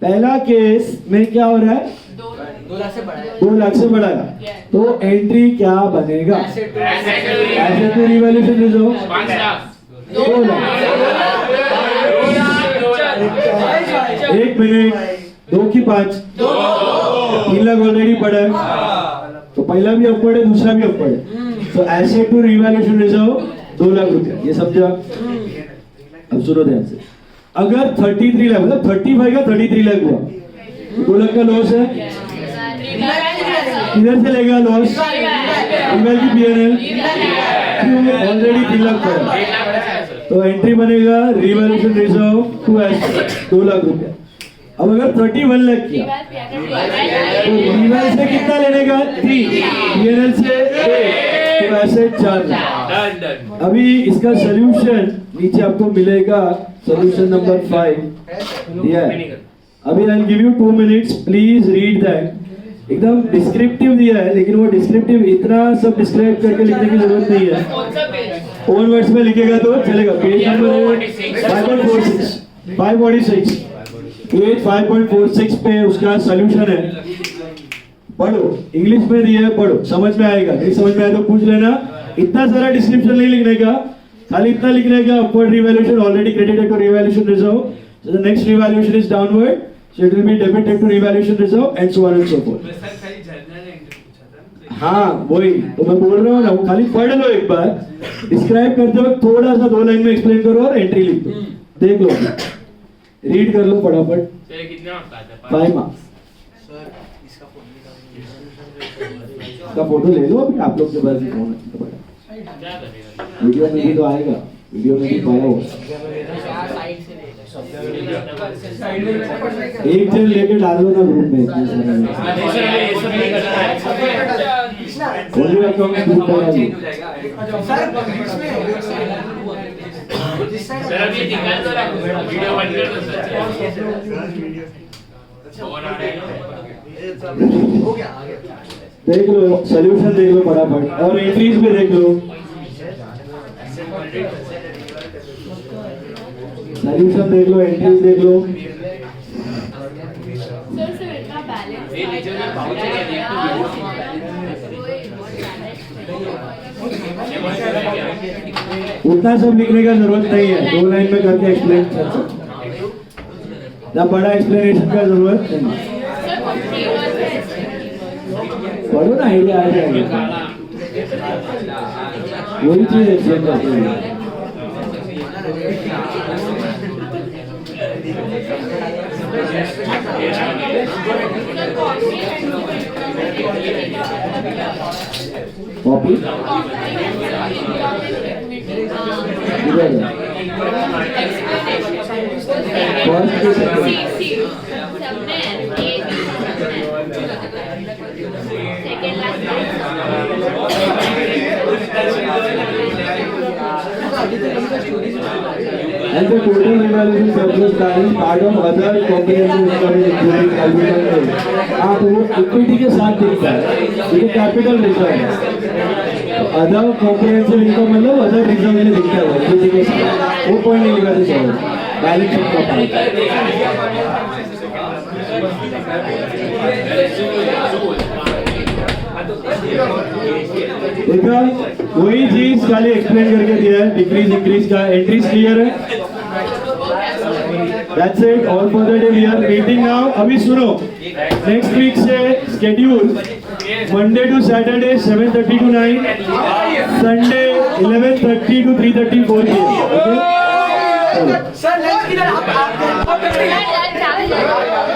पहला केस में क्या हो रहा है? 2 लाख से बढ़ा है. 2 लाख से बढ़ा है. तो एंट्री क्या बनेगा? Asset to revaluation reserve 5 lakh. 2 lakh. 1 minute. 2 की 5. 3 लाख ऑलरेडी पड़ा है. तो पहला भी अपवर्ड है, दूसरा भी अपवर्ड है. तो asset to revaluation reserve 2 lakh रुपया. ये समझा? अब सुनो ध्यान से. अगर 33 लाख मतलब 35 का 33 लाख हुआ, 2 लाख का लॉस है. इधर से लेगा लॉस, रिवैल की पीएनएल ऑलरेडी 3 लाख पड़ा है. तो एंट्री बनेगा revaluation reserve to asset 2 lakh रुपया. अब अगर 31 लाख किया तो रिवैल से कितना लेने का? 3, पीएनएल से 1, तो एसेट 4 लाख. Done, done. अभी इसका सॉल्यूशन नीचे आपको मिलेगा. सॉल्यूशन नंबर 5 दिया है. अभी I will give you 2 minutes, please read that. एकदम डिस्क्रिप्टिव दिया है, लेकिन वो डिस्क्रिप्टिव इतना सब डिस्क्राइब करके लिखने की जरूरत नहीं है. ओन वर्ड्स में लिखेगा तो चलेगा. पेज नंबर 5.46 546 पेज 5.46 पे उसका सॉल्यूशन है. पढ़ो, इंग्लिश में दिया है, पढ़ो, समझ में आएगा. नहीं समझ में आए तो पूछ लेना. इतना सारा डिस्क्रिप्शन नहीं लिखने का, खाली इतना लिखने का upward revaluation already credited to revaluation reserve. So the next revaluation is downward, so it will be debited to revaluation reserve and so on and so forth. Sir खाली जनरल एंट्री पूछा था. हाँ वही तो मैं बोल रहा हूँ ना, वो खाली पढ़ लो एक बार. डिस्क्राइब करते वक्त थोड़ा सा 2 लाइन में एक्सप्लेन करो और एंट्री लिख दो. देख लो, रीड कर लो फटाफट. सर कितने मार्क्स आते हैं? 5 मार्क्स. सर इसका फोन का फोटो ले लो. अभी आप लोग के पास ही फोन है तो बड़ा क्या करेगा? वीडियो में भी तो आएगा. वीडियो में भी पाया होगा. एक जन लेके डालो ना ग्रुप में. ओनली अकाउंट ग्रुप में डालो. सर अभी निकाल दो ना, वीडियो बंद कर दो सर. फोन आ रहा है. हो गया, आ गया. देख लो सॉल्यूशन, देख लो फटाफट और एंट्रीज भी देख लो. सॉल्यूशन देख लो, एंट्रीज देख लो. सर इतना बैलेंस ये नीचे में पाउच है, देख तो उतना सब लिखने का जरूरत नहीं है. 2 लाइन में करके एक्सप्लेन कर सकते. ना बड़ा एक्सप्लेनेशन का जरूरत नहीं. पढ़ो ना, आइडिया आ जाएगा. वही चीज एक्सप्लेन करते हैं. Copy And the total revaluation surplus balance part of other comprehensive income including capital gain. हाँ तो वो इक्विटी के साथ दिखता है, ये कैपिटल रिजर्व है। अदर कॉम्प्रिहेंसिव इनकम मतलब अदर रिजर्व में दिखता है इक्विटी के साथ, वो पॉइंट नहीं लगाते सर, बैलेंस शीट का पॉइंट। देखा वही चीज खाली एक्सप्लेन करके दिया है, डिक्रीज इंक्रीज का एंट्रीज क्लियर है। That's it, all for the day we are meeting now. अभी सुनो, नेक्स्ट वीक से schedule Monday to Saturday 7:30 to 9, Sunday 11:30 to 3:30 4 PM. Okay? Sir lunch किधर आप